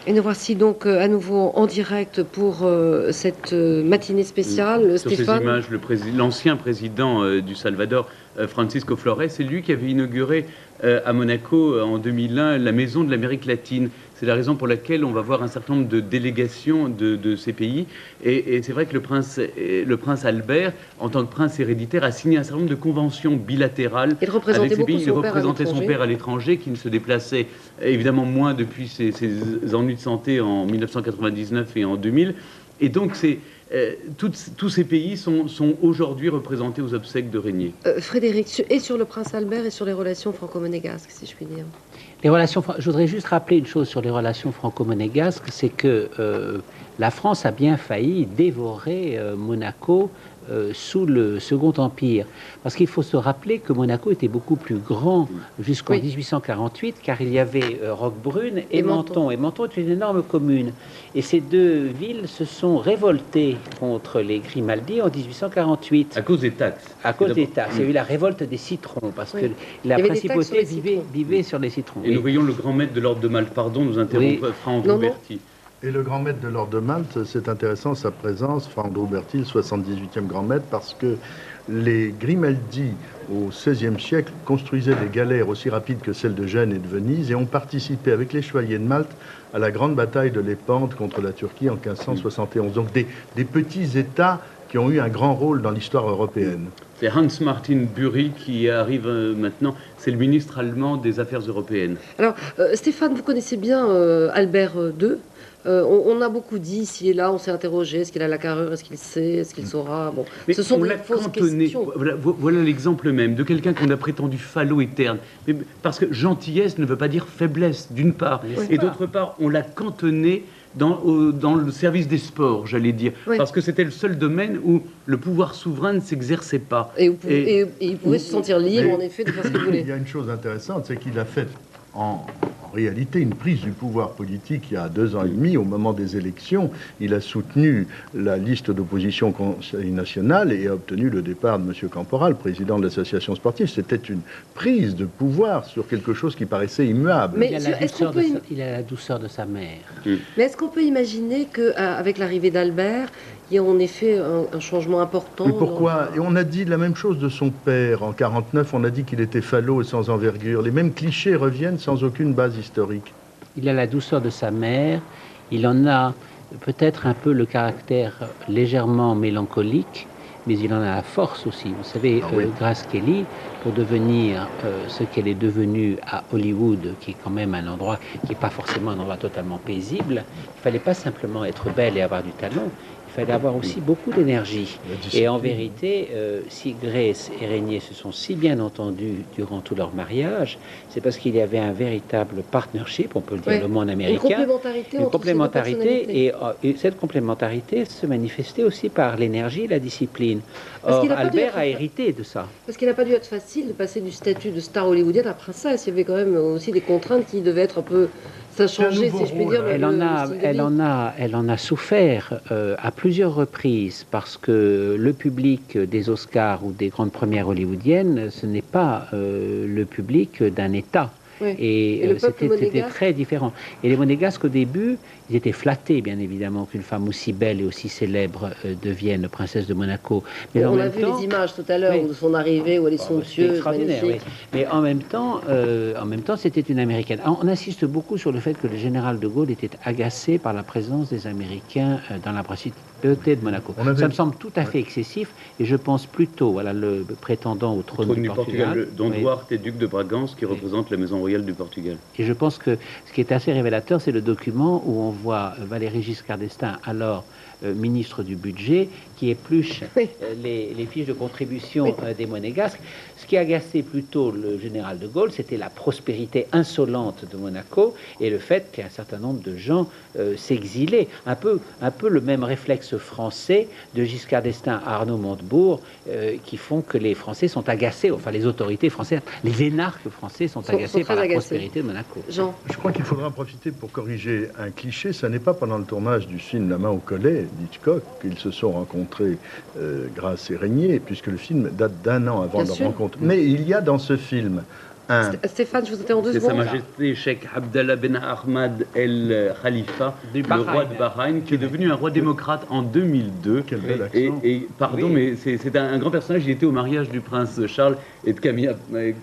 Et nous voici donc à nouveau en direct pour cette matinée spéciale. Sur Stéphane. ces images, l'ancien président du Salvador, Francisco Flores, c'est lui qui avait inauguré à Monaco en 2001 la Maison de l'Amérique latine. C'est la raison pour laquelle on va voir un certain nombre de délégations de ces pays. Et c'est vrai que le prince Albert, en tant que prince héréditaire, a signé un certain nombre de conventions bilatérales avec ces pays. Il représentait son père à l'étranger, qui ne se déplaçait évidemment moins depuis ses ennuis de santé en 1999 et en 2000. Et donc, tous ces pays sont aujourd'hui représentés aux obsèques de Régnier. Frédéric, et sur le prince Albert et sur les relations franco-monégasques, si je puis dire. Je voudrais juste rappeler une chose sur les relations franco-monégasques, c'est que la France a bien failli dévorer Monaco sous le Second Empire. Parce qu'il faut se rappeler que Monaco était beaucoup plus grand jusqu'en 1848, car il y avait Roquebrune et Menton. Et Menton est une énorme commune. Et ces deux villes se sont révoltées contre les Grimaldi en 1848. À cause des taxes. À cause des taxes. Il y a eu la révolte des citrons, parce que la principauté vivait sur les citrons. Et nous voyons le grand maître de l'ordre de Malte, pardon, nous interrompre Franck Rouberti. Et le grand maître de l'ordre de Malte, c'est intéressant sa présence, Franck Rouberti, le 78e grand maître, parce que les Grimaldi, au XVIe siècle, construisaient des galères aussi rapides que celles de Gênes et de Venise et ont participé avec les chevaliers de Malte à la grande bataille de Lépante contre la Turquie en 1571. Donc des petits États qui ont eu un grand rôle dans l'histoire européenne. C'est Hans-Martin Bury qui arrive maintenant, c'est le ministre allemand des Affaires européennes. Alors, Stéphane, vous connaissez bien Albert II. On a beaucoup dit ici et là, on s'est interrogé, est-ce qu'il a la carrure, est-ce qu'il sait, est-ce qu'il saura. Bon, mais ce sont on des l'a fausses cantonné. questions. Voilà l'exemple même de quelqu'un qu'on a prétendu falot et terne. Mais parce que gentillesse ne veut pas dire faiblesse, d'une part. Et d'autre part, on l'a cantonné dans le service des sports, j'allais dire. Parce que c'était le seul domaine où le pouvoir souverain ne s'exerçait pas. Et il pouvait se sentir libre, en effet, de faire ce qu'il voulait. Il y a une chose intéressante, c'est qu'il a fait en réalité une prise du pouvoir politique il y a 2 ans et demi, au moment des élections. Il a soutenu la liste d'opposition au Conseil national et a obtenu le départ de M. Camporal, président de l'association sportive. C'était une prise de pouvoir sur quelque chose qui paraissait immuable. Mais il a la douceur de sa mère. Mais est-ce qu'on peut imaginer qu'avec l'arrivée d'Albert, il y a en effet un changement important? Mais pourquoi? Et on a dit la même chose de son père. En 49, on a dit qu'il était falot et sans envergure. Les mêmes clichés reviennent sans aucune base historique. Il a la douceur de sa mère. Il en a peut-être un peu le caractère légèrement mélancolique, mais il en a la force aussi. Vous savez, Grace Kelly, pour devenir ce qu'elle est devenue à Hollywood, qui est quand même un endroit qui n'est pas forcément un endroit totalement paisible, il ne fallait pas simplement être belle et avoir du talent, il fallait avoir aussi beaucoup d'énergie. Et en vérité, si Grace et Régnier se sont si bien entendus durant tout leur mariage, c'est parce qu'il y avait un véritable partnership, on peut le dire le mot en américain. Une complémentarité, et cette complémentarité se manifestait aussi par l'énergie et la discipline. Or, Albert a hérité de ça. Parce qu'il n'a pas dû être facile de passer du statut de star hollywoodienne à princesse. Il y avait quand même aussi des contraintes qui devaient être un peu... Ça changeait, si je puis dire. Elle en a souffert à plusieurs reprises parce que le public des Oscars ou des grandes premières hollywoodiennes, ce n'est pas le public d'un État. Et c'était très différent. Et les Monégasques, au début, ils étaient flattés, bien évidemment, qu'une femme aussi belle et aussi célèbre devienne princesse de Monaco. Mais on a vu les images tout à l'heure de son arrivée, où elle est somptueuse, magnifique. Mais en même temps, c'était une Américaine. On insiste beaucoup sur le fait que le général de Gaulle était agacé par la présence des Américains dans la principauté de Monaco. Ça me semble tout à fait excessif, et je pense plutôt, le prétendant au trône du Portugal, Dom Duarte, duc de Bragance, qui représente la maison royale du Portugal. Et je pense que ce qui est assez révélateur, c'est le document où on voit Valéry Giscard d'Estaing, alors ministre du budget, qui épluche les fiches de contribution des Monégasques. Ce qui agaçait plutôt le général de Gaulle, c'était la prospérité insolente de Monaco et le fait qu'un certain nombre de gens s'exilaient. Un peu le même réflexe français de Giscard d'Estaing à Arnaud Montebourg, qui font que les Français sont agacés, enfin les autorités françaises, les énarques français sont agacés par la prospérité de Monaco. Jean. Je crois qu'il faudra en profiter pour corriger un cliché. Ça n'est pas pendant le tournage du film La main au collet d'Hitchcock qu'ils se sont rencontrés, Grace et Régnier, puisque le film date d'1 an avant leur rencontre. Mais il y a dans ce film Stéphane, je vous interromps 2 C'est Sa secondes. Majesté Cheikh Abdallah Ben Ahmad El Khalifa, Du le Bahreïn. roi de Bahreïn, qui est devenu un roi démocrate en 2002. Quel bel accent. Et pardon, Oui. mais c'est un grand personnage. Il était au mariage du prince Charles et de Camilla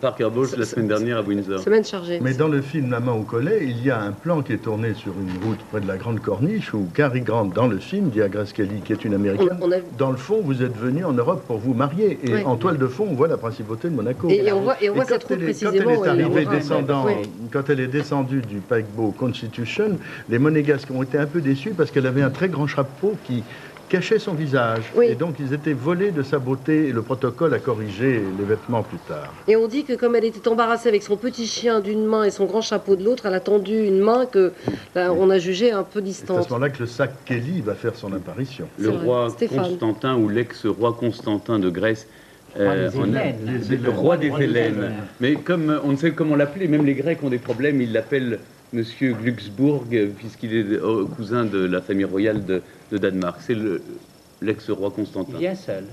Parker Bowles la semaine dernière à Windsor. Semaine chargée. Mais dans le film La main au collet, il y a un plan qui est tourné sur une route près de la Grande Corniche où Cary Grant, dans le film, dit à Grace Kelly, qui est une Américaine, On a- dans le fond, vous êtes venu en Europe pour vous marier. Et Ouais. en toile de fond, on voit la principauté de Monaco. Et on voit Et cette route quand précisément. elle est où elle arrivée aura- descendant, Oui. quand elle est descendue du paquebot Constitution, les monégasques ont été un peu déçus parce qu'elle avait un très grand chapeau qui cachait son visage. Oui. Et donc ils étaient volés de sa beauté et le protocole a corrigé les vêtements plus tard. Et on dit que comme elle était embarrassée avec son petit chien d'une main et son grand chapeau de l'autre, elle a tendu une main que là, on a jugée un peu C'est à distante. ce moment-là que le sac Kelly va faire son apparition. Le C'est vrai. roi Stéphane. Constantin ou l'ex-roi Constantin de Grèce. Roi des en- Hellènes. le roi des Roi des Hellènes. Hellènes. Mais comme on ne sait comment l'appeler, même les Grecs ont des problèmes, ils l'appellent Monsieur Glucksburg, puisqu'il est cousin de la famille royale de Danemark. C'est l'ex-roi Constantin, Il vient seul.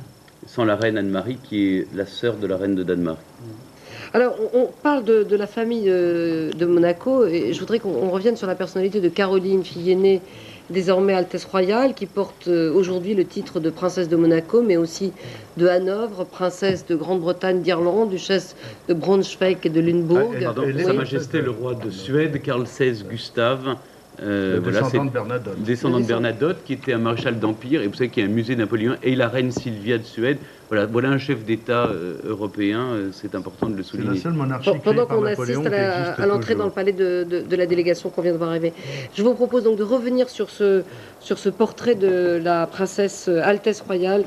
sans la reine Anne-Marie, qui est la sœur de la reine de Danemark. Alors, on parle de la famille de Monaco, et je voudrais qu'on revienne sur la personnalité de Caroline, fille aînée, désormais Altesse Royale, qui porte aujourd'hui le titre de princesse de Monaco, mais aussi de Hanovre, princesse de Grande-Bretagne, d'Irlande, duchesse de Braunschweig et de Lunebourg. Ah, Pardon, elle est- Sa Oui. Majesté le roi de Suède, Karl XVI Gustave. Le Voilà, c'est descendant de Bernadotte. descendant de Bernadotte, qui était un maréchal d'Empire, et vous savez qu'il y a un musée Napoléon, et la reine Sylvia de Suède. Voilà un chef d'État européen, c'est important de le C'est la souligner. seule monarchie Pendant créée par qu'on Napoléon assiste qui existe à l'entrée dans le toujours. palais de la délégation qu'on vient de voir arriver. Je vous propose donc de revenir sur ce portrait de la princesse Altesse Royale,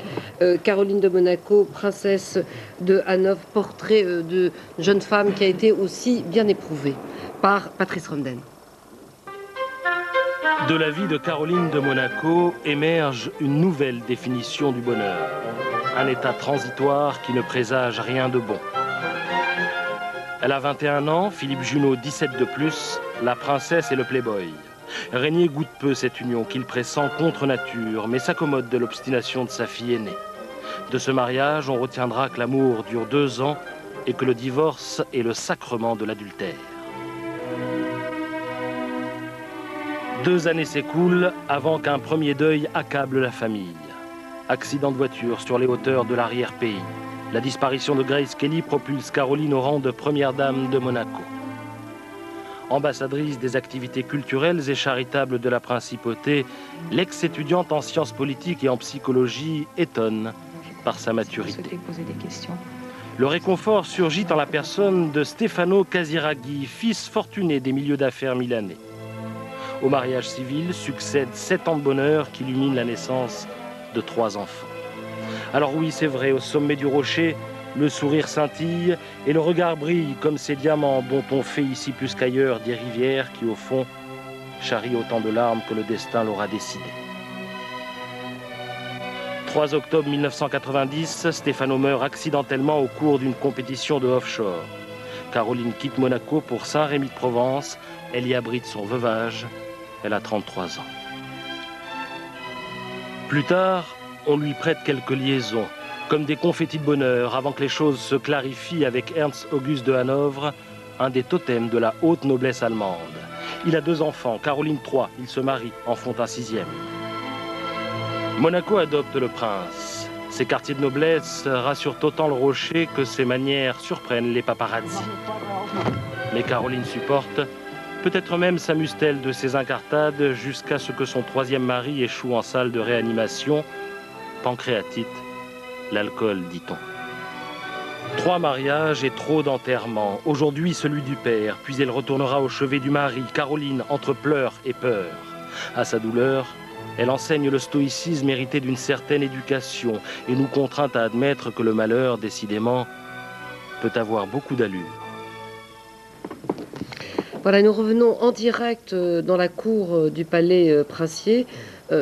Caroline de Monaco, princesse de Hanovre, portrait de jeune femme qui a été aussi bien éprouvée par Patrice Romden. De la vie de Caroline de Monaco émerge une nouvelle définition du bonheur. Un état transitoire qui ne présage rien de bon. Elle a 21 ans, Philippe Junot 17 de plus, la princesse et le playboy. Régnier goûte peu cette union qu'il pressent contre nature, mais s'accommode de l'obstination de sa fille aînée. De ce mariage, on retiendra que l'amour dure 2 ans et que le divorce est le sacrement de l'adultère. 2 années s'écoulent avant qu'un premier deuil accable la famille. Accident de voiture sur les hauteurs de l'arrière-pays. La disparition de Grace Kelly propulse Caroline au rang de première dame de Monaco. Ambassadrice des activités culturelles et charitables de la principauté, l'ex-étudiante en sciences politiques et en psychologie étonne par sa maturité. Poser des questions. Le réconfort surgit en la personne de Stefano Casiraghi, fils fortuné des milieux d'affaires milanais. Au mariage civil succèdent 7 ans de bonheur qui illuminent la naissance de 3 enfants. Alors oui, c'est vrai, au sommet du rocher, le sourire scintille et le regard brille comme ces diamants dont on fait ici plus qu'ailleurs des rivières qui, au fond, charrient autant de larmes que le destin l'aura décidé. 3 octobre 1990, Stefano meurt accidentellement au cours d'une compétition de offshore. Caroline quitte Monaco pour Saint-Rémy-de-Provence. Elle y abrite son veuvage. Elle a 33 ans. Plus tard, on lui prête quelques liaisons, comme des confettis de bonheur, avant que les choses se clarifient avec Ernst August de Hanovre, un des totems de la haute noblesse allemande. Il a 2 enfants, Caroline 3, ils se marient, en font un 6e. Monaco adopte le prince. Ses quartiers de noblesse rassurent autant le rocher que ses manières surprennent les paparazzi. Mais Caroline supporte, peut-être même s'amuse-t-elle de ses incartades jusqu'à ce que son 3e mari échoue en salle de réanimation. Pancréatite, l'alcool, dit-on. 3 mariages et trop d'enterrements. Aujourd'hui, celui du père, puis elle retournera au chevet du mari. Caroline, entre pleurs et peur. À sa douleur, elle enseigne le stoïcisme hérité d'une certaine éducation et nous contraint à admettre que le malheur, décidément, peut avoir beaucoup d'allure. Voilà, nous revenons en direct dans la cour du palais princier,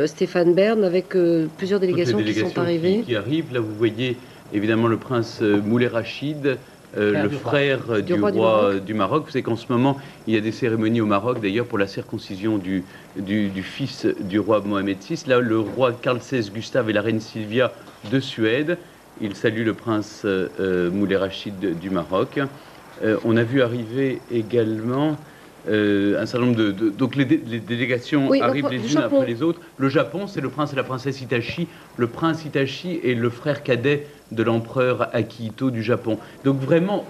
Stéphane Bern, avec plusieurs délégations, Toutes les qui sont arrivées. qui arrivent. Là, vous voyez évidemment le prince Moulay Rachid, le frère du roi du Maroc. Vous savez qu'en ce moment, il y a des cérémonies au Maroc, d'ailleurs, pour la circoncision du fils du roi Mohamed VI. Là, le roi Karl XVI Gustave et la reine Sylvia de Suède. Il salue le prince Moulay Rachid du Maroc. on a vu arriver également un certain nombre donc les délégations arrivent les unes après les autres. Le Japon, c'est le prince et la princesse Itachi. Le prince Itachi est le frère cadet de l'empereur Akihito du Japon. Donc vraiment,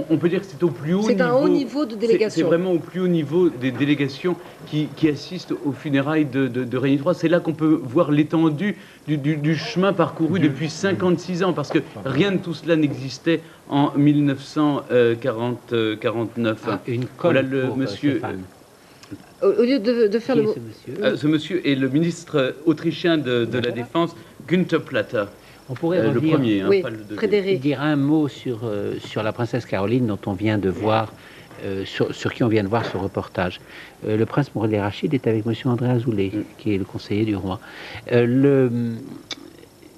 on peut dire que c'est au plus haut niveau. C'est un haut niveau de délégation. C'est vraiment au plus haut niveau des délégations qui assistent aux funérailles de Régnier III. C'est là qu'on peut voir l'étendue du chemin parcouru depuis 56 ans, parce que rien de tout cela n'existait en 1949. Voilà le monsieur. Au lieu de faire le mot... Ce monsieur est le ministre autrichien de la Défense, Günther Platter. On pourrait le premier, oui, Frédéric. Dire un mot sur la princesse Caroline dont on vient de voir, sur qui on vient de voir ce reportage. Le prince Morellet Rachid est avec monsieur André Azoulay, qui est le conseiller du roi.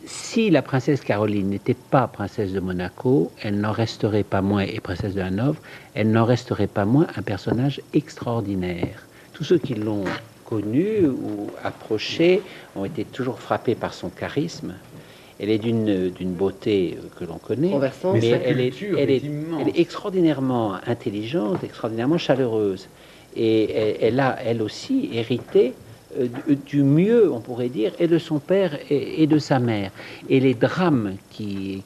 Si la princesse Caroline n'était pas princesse de Monaco, elle n'en resterait pas moins, et princesse de Hanovre, elle n'en resterait pas moins un personnage extraordinaire. Tous ceux qui l'ont connue ou approchée ont été toujours frappés par son charisme. Elle est d'une beauté que l'on connaît, mais elle est extraordinairement intelligente, extraordinairement chaleureuse. Et elle a, elle aussi, hérité du mieux, on pourrait dire, et de son père et de sa mère. Et les drames qui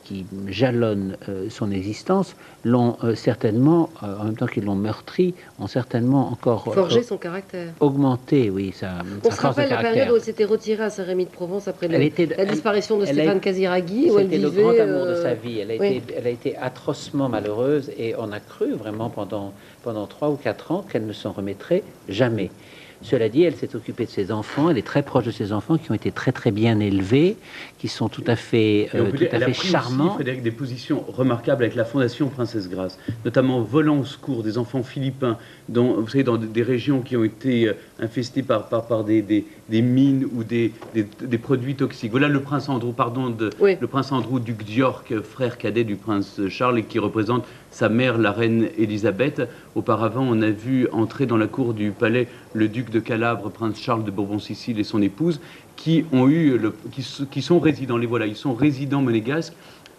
jalonnent son existence l'ont certainement, en même temps qu'ils l'ont meurtri, ont certainement encore forgé son caractère. Augmenté, oui. On se rappelle la période où elle s'était retirée à Saint-Rémy de Provence après la disparition de Stéphane Casiraghi. C'était le grand amour de sa vie. Elle a été atrocement malheureuse, et on a cru vraiment pendant 3 ou 4 ans qu'elle ne s'en remettrait jamais. Cela dit, elle s'est occupée de ses enfants, elle est très proche de ses enfants qui ont été très très bien élevés, qui sont tout à fait charmants. Aussi, Frédéric, des positions remarquables avec la Fondation Princesse Grace, notamment volant au secours des enfants philippins, vous savez, dans des régions qui ont été infestées par des mines ou des produits toxiques. Voilà le prince Andrew, le prince Andrew, duc d'York, frère cadet du prince Charles, et qui représente sa mère, la reine Élisabeth. Auparavant, on a vu entrer dans la cour du palais le duc de Calabre, prince Charles de Bourbon-Sicile, et son épouse, qui sont résidents. Les voilà, ils sont résidents monégasques,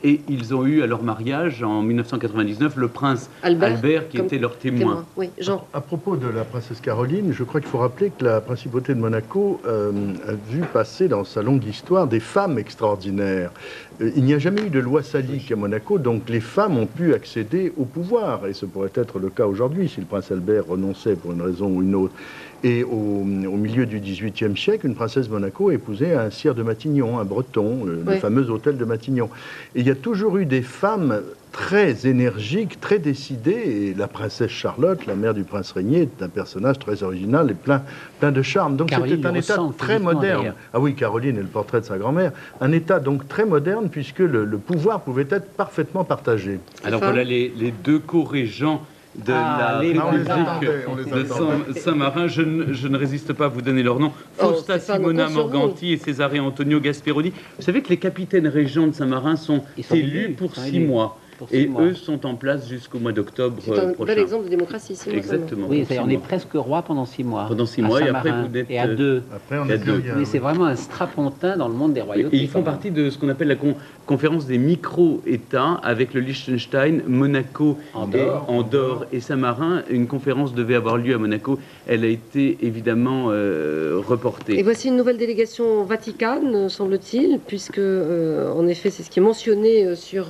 et ils ont eu à leur mariage en 1999 le prince Albert qui était leur témoin. Oui, Jean. À propos de la princesse Caroline, je crois qu'il faut rappeler que la principauté de Monaco a vu passer dans sa longue histoire des femmes extraordinaires. Il n'y a jamais eu de loi salique à Monaco, donc les femmes ont pu accéder au pouvoir, et ce pourrait être le cas aujourd'hui si le prince Albert renonçait pour une raison ou une autre. Et au milieu du XVIIIe siècle, une princesse Monaco épousait un sire de Matignon, un breton, le fameux hôtel de Matignon. Et il y a toujours eu des femmes très énergiques, très décidées, et la princesse Charlotte, la mère du prince Régnier, est un personnage très original et plein de charme. Donc c'était un état très moderne. Ah oui, Caroline est le portrait de sa grand-mère. Un état donc très moderne, puisque le pouvoir pouvait être parfaitement partagé. Alors voilà les deux co-régents de la République de Saint-Marin. Je ne résiste pas à vous donner leur nom. Fausta Simona Morganti et Cesare Antonio Gasperoni. Vous savez que les capitaines régents de Saint-Marin sont élus pour 6 mois. Et eux sont en place jusqu'au mois d'octobre prochain. C'est un bel exemple de démocratie. Exactement. Oui, on est presque roi pendant 6 mois. Pendant 6 mois, et après vous êtes... Et à 2. Après, on est 2. Mais c'est vraiment un strapontin dans le monde des royautés. Et ils font partie de ce qu'on appelle la conférence des micro-États, avec le Liechtenstein, Monaco, Andorre et Saint-Marin. Une conférence devait avoir lieu à Monaco. Elle a été évidemment reportée. Et voici une nouvelle délégation vaticane, semble-t-il, puisque, en effet, c'est ce qui est mentionné sur...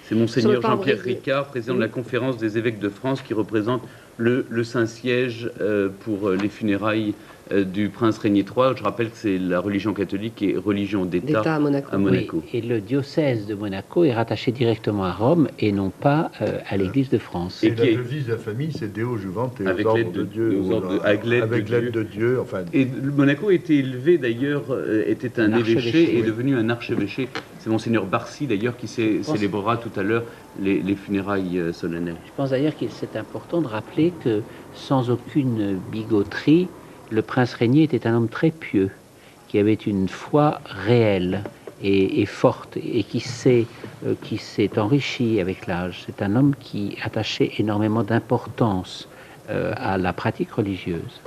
C'est Monseigneur Jean-Pierre Ricard, président de la conférence des évêques de France, qui représente le Saint-Siège pour les funérailles du prince Régnier III. Je rappelle que c'est la religion catholique et religion d'État à Monaco. Oui, et le diocèse de Monaco est rattaché directement à Rome et non pas à l'Église de France. Et la devise de la famille, c'est Deo Juvante et aux ordres de Dieu. Avec l'aide de Dieu. Enfin... Et Monaco était élevé d'ailleurs, était un évêché et est devenu un archevêché. C'est Monseigneur Barcy d'ailleurs qui célébrera tout à l'heure les funérailles solennelles. Je pense d'ailleurs qu'il c'est important de rappeler que sans aucune bigoterie, le prince Régnier était un homme très pieux, qui avait une foi réelle et forte, et qui s'est enrichi avec l'âge. C'est un homme qui attachait énormément d'importance à la pratique religieuse.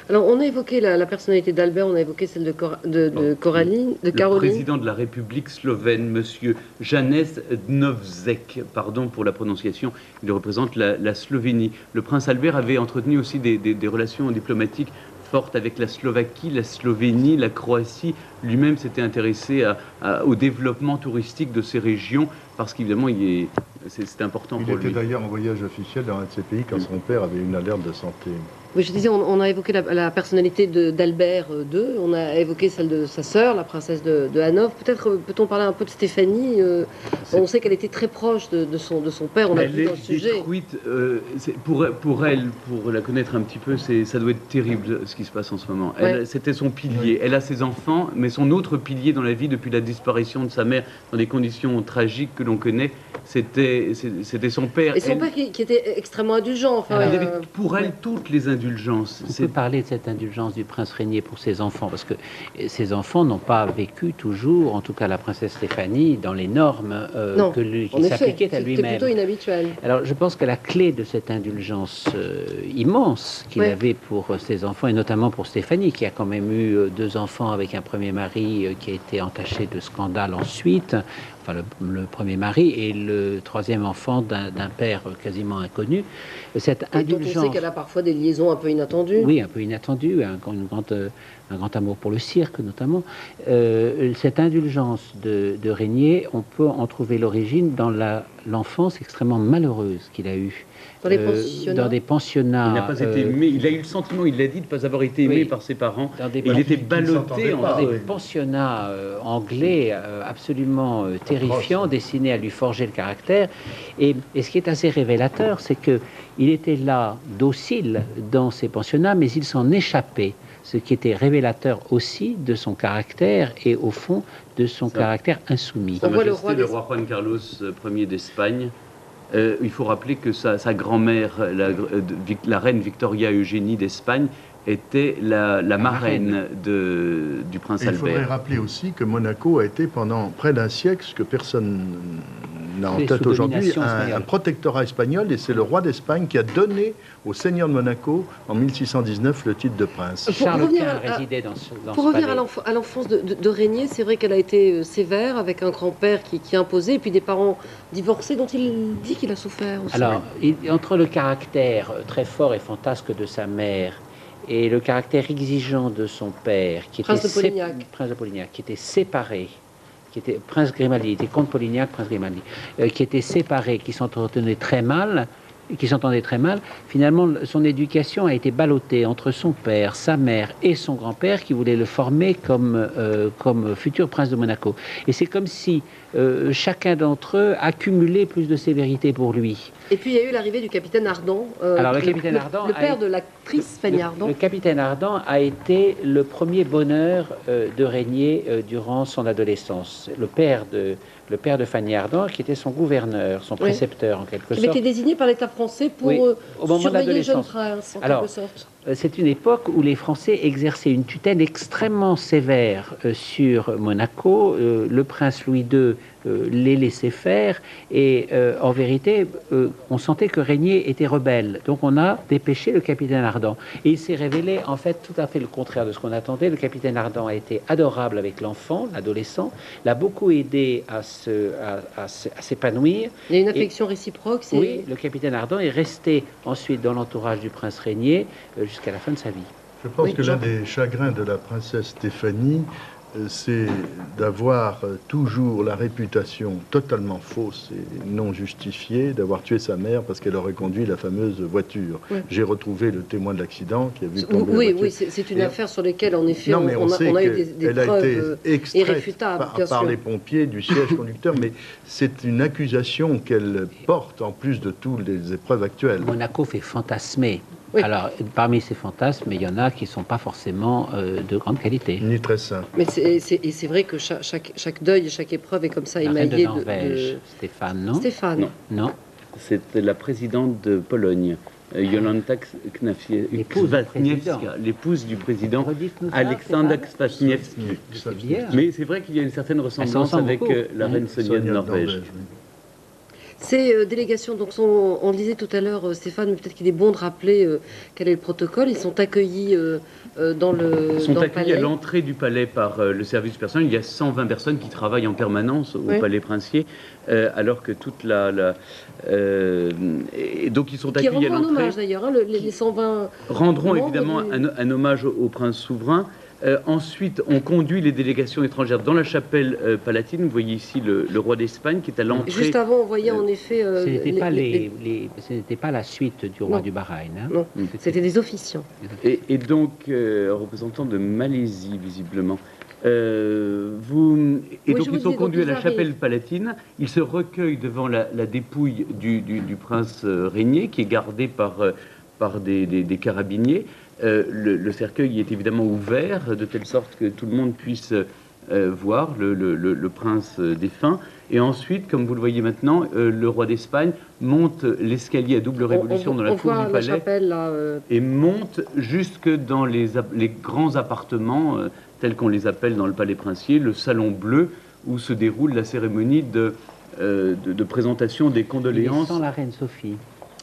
Alors, on a évoqué la personnalité d'Albert, on a évoqué celle de Caroline. Le président de la République slovène, monsieur Janez Drnovšek, pardon pour la prononciation, il représente la Slovénie. Le prince Albert avait entretenu aussi des relations diplomatiques fortes avec la Slovaquie, la Slovénie, la Croatie. Lui-même s'était intéressé au développement touristique de ces régions, parce qu'évidemment, c'est important pour lui. Il était d'ailleurs en voyage officiel dans un de ces pays quand son père avait une alerte de santé. Oui, je disais, on a évoqué la personnalité d'Albert II, on a évoqué celle de sa sœur, la princesse de Hanovre. Peut-être peut-on parler un peu de Stéphanie. On sait qu'elle était très proche de son père, on a vu dans le sujet. Détruite, pour elle, pour la connaître un petit peu, ça doit être terrible ce qui se passe en ce moment. C'était son pilier. Elle a ses enfants, mais son autre pilier dans la vie depuis la disparition de sa mère, dans des conditions tragiques que l'on connaît, c'était son père. Et son père qui était extrêmement indulgent. Enfin, il avait pour elle toutes les indulgences. On peut parler de cette indulgence du prince Régnier pour ses enfants, parce que ses enfants n'ont pas vécu toujours, en tout cas la princesse Stéphanie, dans les normes qui s'appliquaient à lui-même. C'était plutôt inhabituel. Alors je pense que la clé de cette indulgence immense qu'il avait pour ses enfants, et notamment pour Stéphanie, qui a quand même eu 2 enfants avec un premier mari qui a été entaché de scandale ensuite, enfin le premier mari, et le 3e enfant d'un père quasiment inconnu. Cette indulgence... On sait qu'elle a parfois des liaisons un peu inattendues. Oui, un peu inattendues, un grand amour pour le cirque notamment. Cette indulgence de Régnier, on peut en trouver l'origine dans l'enfance extrêmement malheureuse qu'il a eue. Dans des pensionnats. Il n'a pas été aimé. Il a eu le sentiment, il l'a dit, de ne pas avoir été aimé par ses parents. Il était ballotté dans des pensionnats anglais absolument terrifiants, destinés à lui forger le caractère. Et ce qui est assez révélateur, c'est qu'il était là, docile dans ces pensionnats, mais il s'en échappait. Ce qui était révélateur aussi de son caractère et au fond de son caractère insoumis. Sa Majesté, le roi Juan Carlos Ier d'Espagne. Il faut rappeler que sa grand-mère, la reine Victoria Eugénie d'Espagne, était la marraine du prince Albert. Il faudrait rappeler aussi que Monaco a été pendant près d'un siècle, ce que personne n'a en tête aujourd'hui, un protectorat espagnol, et c'est le roi d'Espagne qui a donné au seigneur de Monaco, en 1619, le titre de prince. Charles Quint résidait dans ce Pour revenir à l'enfance de Régnier, c'est vrai qu'elle a été sévère, avec un grand-père qui imposait, et puis des parents divorcés dont il dit qu'il a souffert aussi. Alors, entre le caractère très fort et fantasque de sa mère et le caractère exigeant de son père, Prince de Polignac, qui était séparé, qui était Prince Grimaldi, il était comte Polignac, Prince Grimaldi, qui étaient séparés, qui s'entendaient très mal, finalement son éducation a été ballottée entre son père, sa mère et son grand-père qui voulait le former comme futur prince de Monaco. Et c'est comme si chacun d'entre eux accumulait plus de sévérité pour lui. Et puis il y a eu l'arrivée du capitaine Ardant, Alors, le capitaine Ardant le père de l'actrice Fanny Ardant. Le capitaine Ardant a été le premier bonheur de Régnier durant son adolescence. Le père de Fanny Ardant, qui était son gouverneur, son précepteur en quelque sorte. Qui avait été désigné par l'État français pour au moment surveiller le jeune prince, en quelque sorte. C'est une époque où les Français exerçaient une tutelle extrêmement sévère sur Monaco. Le prince Louis II les laissait faire et en vérité, on sentait que Régnier était rebelle. Donc on a dépêché le capitaine Ardant. Et il s'est révélé en fait tout à fait le contraire de ce qu'on attendait. Le capitaine Ardant a été adorable avec l'enfant, l'adolescent, l'a beaucoup aidé à s'épanouir. Il y a une affection réciproque. Oui, le capitaine Ardant est resté ensuite dans l'entourage du prince Régnier jusqu'à la fin de sa vie. Je pense que l'un des chagrins de la princesse Stéphanie, c'est d'avoir toujours la réputation totalement fausse et non justifiée d'avoir tué sa mère parce qu'elle aurait conduit la fameuse voiture. Oui. J'ai retrouvé le témoin de l'accident qui a vu tomber la voiture. Oui, c'est une affaire sur laquelle, en effet, on a eu des preuves irréfutables par les pompiers du siège conducteur, mais c'est une accusation qu'elle porte en plus de toutes les épreuves actuelles. Monaco fait fantasmer. Oui. Alors, parmi ces fantasmes, il y en a qui ne sont pas forcément de grande qualité. Ni très simples. Mais c'est vrai que chaque deuil, chaque épreuve est comme ça émaillée de Stéphane, non? Stéphane. Non. C'était la présidente de Pologne, Jolanta Kwaśniewska, l'épouse du président Aleksander Kwaśniewski. Mais c'est vrai qu'il y a une certaine ressemblance avec la reine Sonia de Norvège. Ces délégations, donc on le disait tout à l'heure, Stéphane, mais peut-être qu'il est bon de rappeler quel est le protocole. Ils sont accueillis dans le Ils sont dans le accueillis palais. à l'entrée du palais par le service du personnel. Il y a 120 personnes qui travaillent en permanence au Oui. palais princier, alors que toute et donc ils sont Qui accueillis à rendront un l'entrée. hommage d'ailleurs, hein, les 120 Rendront membres évidemment du- un hommage au prince souverain. Ensuite, on conduit les délégations étrangères dans la chapelle palatine. Vous voyez ici le roi d'Espagne qui est à l'entrée. Juste avant, on voyait en effet. Ce n'était pas la suite du roi Non. du Bahreïn. Hein. Non, c'était des officiants. Et donc, représentant de Malaisie, visiblement. Et Oui, donc, je vous ils sont disais, conduits à donc, la ils chapelle arrivent. palatine. Ils se recueillent devant la dépouille du prince régné, qui est gardé par des carabiniers. Le cercueil est évidemment ouvert, de telle sorte que tout le monde puisse voir le prince défunt. Et ensuite, comme vous le voyez maintenant, le roi d'Espagne monte l'escalier à double révolution dans la on cour voit du la palais chapelle là. et monte jusque dans les grands appartements, tels qu'on les appelle dans le palais princier, le salon bleu, où se déroule la cérémonie de présentation des Il est condoléances. sans la reine Sophie.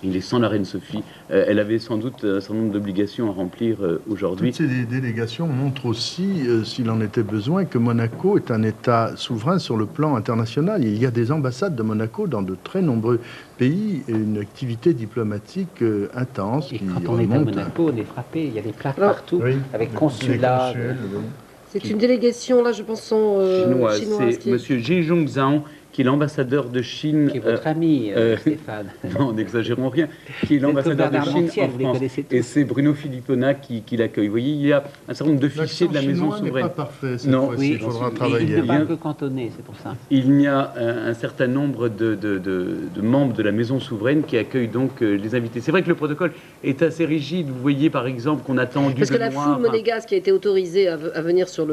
Il est sans la reine Sophie. Elle avait sans doute un certain nombre d'obligations à remplir aujourd'hui. Toutes ces délégations montrent aussi, s'il en était besoin, que Monaco est un État souverain sur le plan international. Il y a des ambassades de Monaco dans de très nombreux pays et une activité diplomatique intense. Et qui quand on est à remonte Monaco, on est frappé. Il y a des plaques Alors, partout, Oui, avec les consulat. consuls, oui. C'est une délégation là, je pense, Chinoise. chinoise. C'est Monsieur Ji Zhongzhao, qui est l'ambassadeur de Chine. Qui est votre ami, Stéphane. Non, n'exagérons rien. Qui est l'ambassadeur de Bernard Chine Montiel, en vous les France. connaissez tous. Et c'est Bruno Filippona qui l'accueille. Vous voyez, il y a un certain nombre d'officiers de la maison L'accent chinois souveraine. n'est pas parfait cette Non. fois-ci, Oui, il faudra et il travailler. ne parle que cantonais, c'est pour ça. Il y a un certain nombre de membres de la maison souveraine qui accueillent donc les invités. C'est vrai que le protocole est assez rigide. Vous voyez par exemple qu'on attend du Parce que la noir. foule monégasque qui a été autorisée à venir sur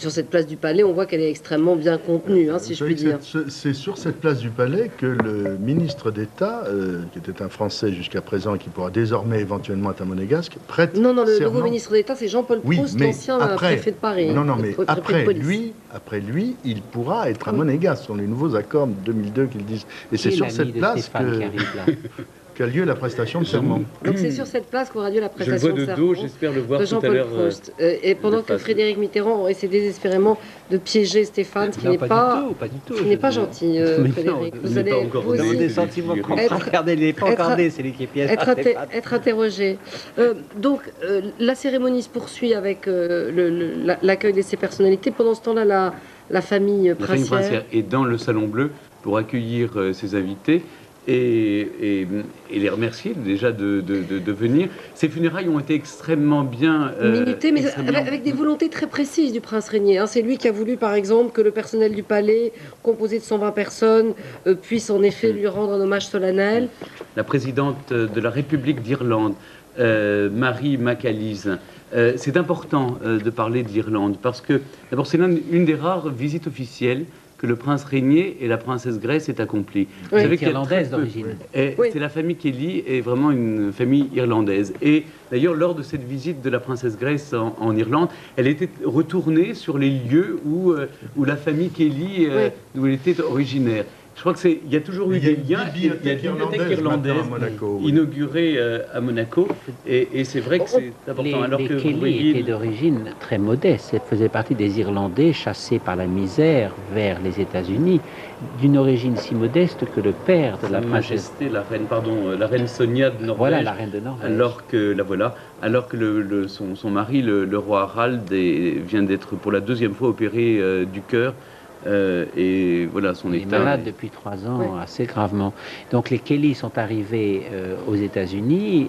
cette place du palais, on voit qu'elle est extrêmement bien contenue, hein, si Vous je savez puis que dire. c'est sur cette place du palais que le ministre d'État, qui était un Français jusqu'à présent, qui pourra désormais éventuellement être un monégasque, prête Non, le serment. nouveau ministre d'État, c'est Jean-Paul Oui, Proust, mais l'ancien après- préfet de Paris. Non, mais préfet de après police. lui, il pourra être un Oui. monégasque. Ce sont les nouveaux accords de 2002 qu'ils disent. Et c'est Qui est sur l'ami cette de place Stéphane qui arrive là. qu'a lieu la prestation de serment. Donc c'est sur cette place qu'aura lieu la Je le prestation vois de de dos, serment j'espère le voir de tout à Jean-Paul l'heure. Proust. Et pendant de que face. Frédéric Mitterrand essaie désespérément de piéger Stéphane, ce qui Non, n'est pas pas, du tout, pas du tout. ce qui n'est pas Je- gentil, Mais non, Frédéric. il Vous n'est allez pas encore vous né. Vous aussi avez des sentiments Être- propres. Regardez, il n'est pas être- encore né, c'est lui qui est piégé. être interrogé. Donc la cérémonie se poursuit avec l'accueil de ces personnalités. Pendant ce temps-là, la famille La famille princière. princière est dans le salon bleu pour accueillir ses invités et les remercier déjà de venir. Ces funérailles ont été extrêmement bien Minuté, mais extrêmement- avec des volontés très précises du prince régnier. Hein. C'est lui qui a voulu, par exemple, que le personnel du palais, composé de 120 personnes, puisse en effet lui rendre un hommage solennel. La présidente de la République d'Irlande, Marie McAleese. C'est important de parler d'Irlande parce que, d'abord, c'est une des rares visites officielles que le prince régnier et la princesse Grace aient accompli. Vous Oui. savez qu'il y a Irlandaise très peu- d'origine. Et Oui. c'est la famille Kelly est vraiment une famille irlandaise. Et d'ailleurs, lors de cette visite de la princesse Grace en Irlande, elle était retournée sur les lieux où la famille Kelly, d'où elle était originaire. Je crois qu'il y a toujours eu des liens. Il y a une bibliothèque irlandaise à Monaco. oui. inaugurée à Monaco. Et c'est vrai que c'est important. Alors Les que vous Kelly voyez, étaient d'origine très modeste. Elles faisaient partie des Irlandais chassés par la misère vers les États-Unis, d'une origine si modeste que le père de Sa la princesse. Majesté, la reine Sonia de Norvège. Voilà la reine de Norvège. Alors que son mari, le roi Harald, vient d'être pour la deuxième fois opéré du cœur. Et voilà, son Il est état. malade depuis 3 ans, assez gravement. Donc les Kelly sont arrivés aux États-Unis,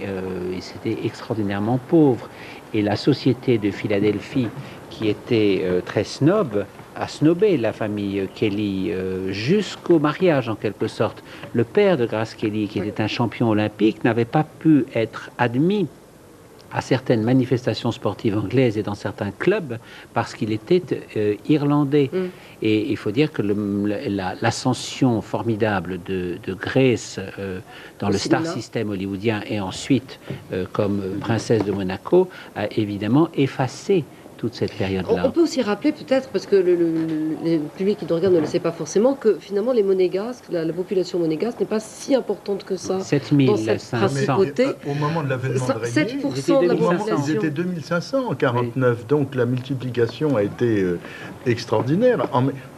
ils étaient extraordinairement pauvres. Et la société de Philadelphie, qui était très snob, a snobé la famille Kelly jusqu'au mariage en quelque sorte. Le père de Grace Kelly, qui était un champion olympique, n'avait pas pu être admis à certaines manifestations sportives anglaises et dans certains clubs parce qu'il était irlandais. Et il faut dire que l'ascension formidable de Grace dans le star system hollywoodien et ensuite comme princesse de Monaco a évidemment effacé toute cette période-là. On peut aussi rappeler peut-être, parce que le public qui nous regarde ne le sait pas forcément, que finalement les monégasques, la population monégasque n'est pas si importante que ça. 7500. Au moment de l'avènement de Régnier, 7% de la population. ils étaient 2500 en 49, oui. Donc la multiplication a été extraordinaire.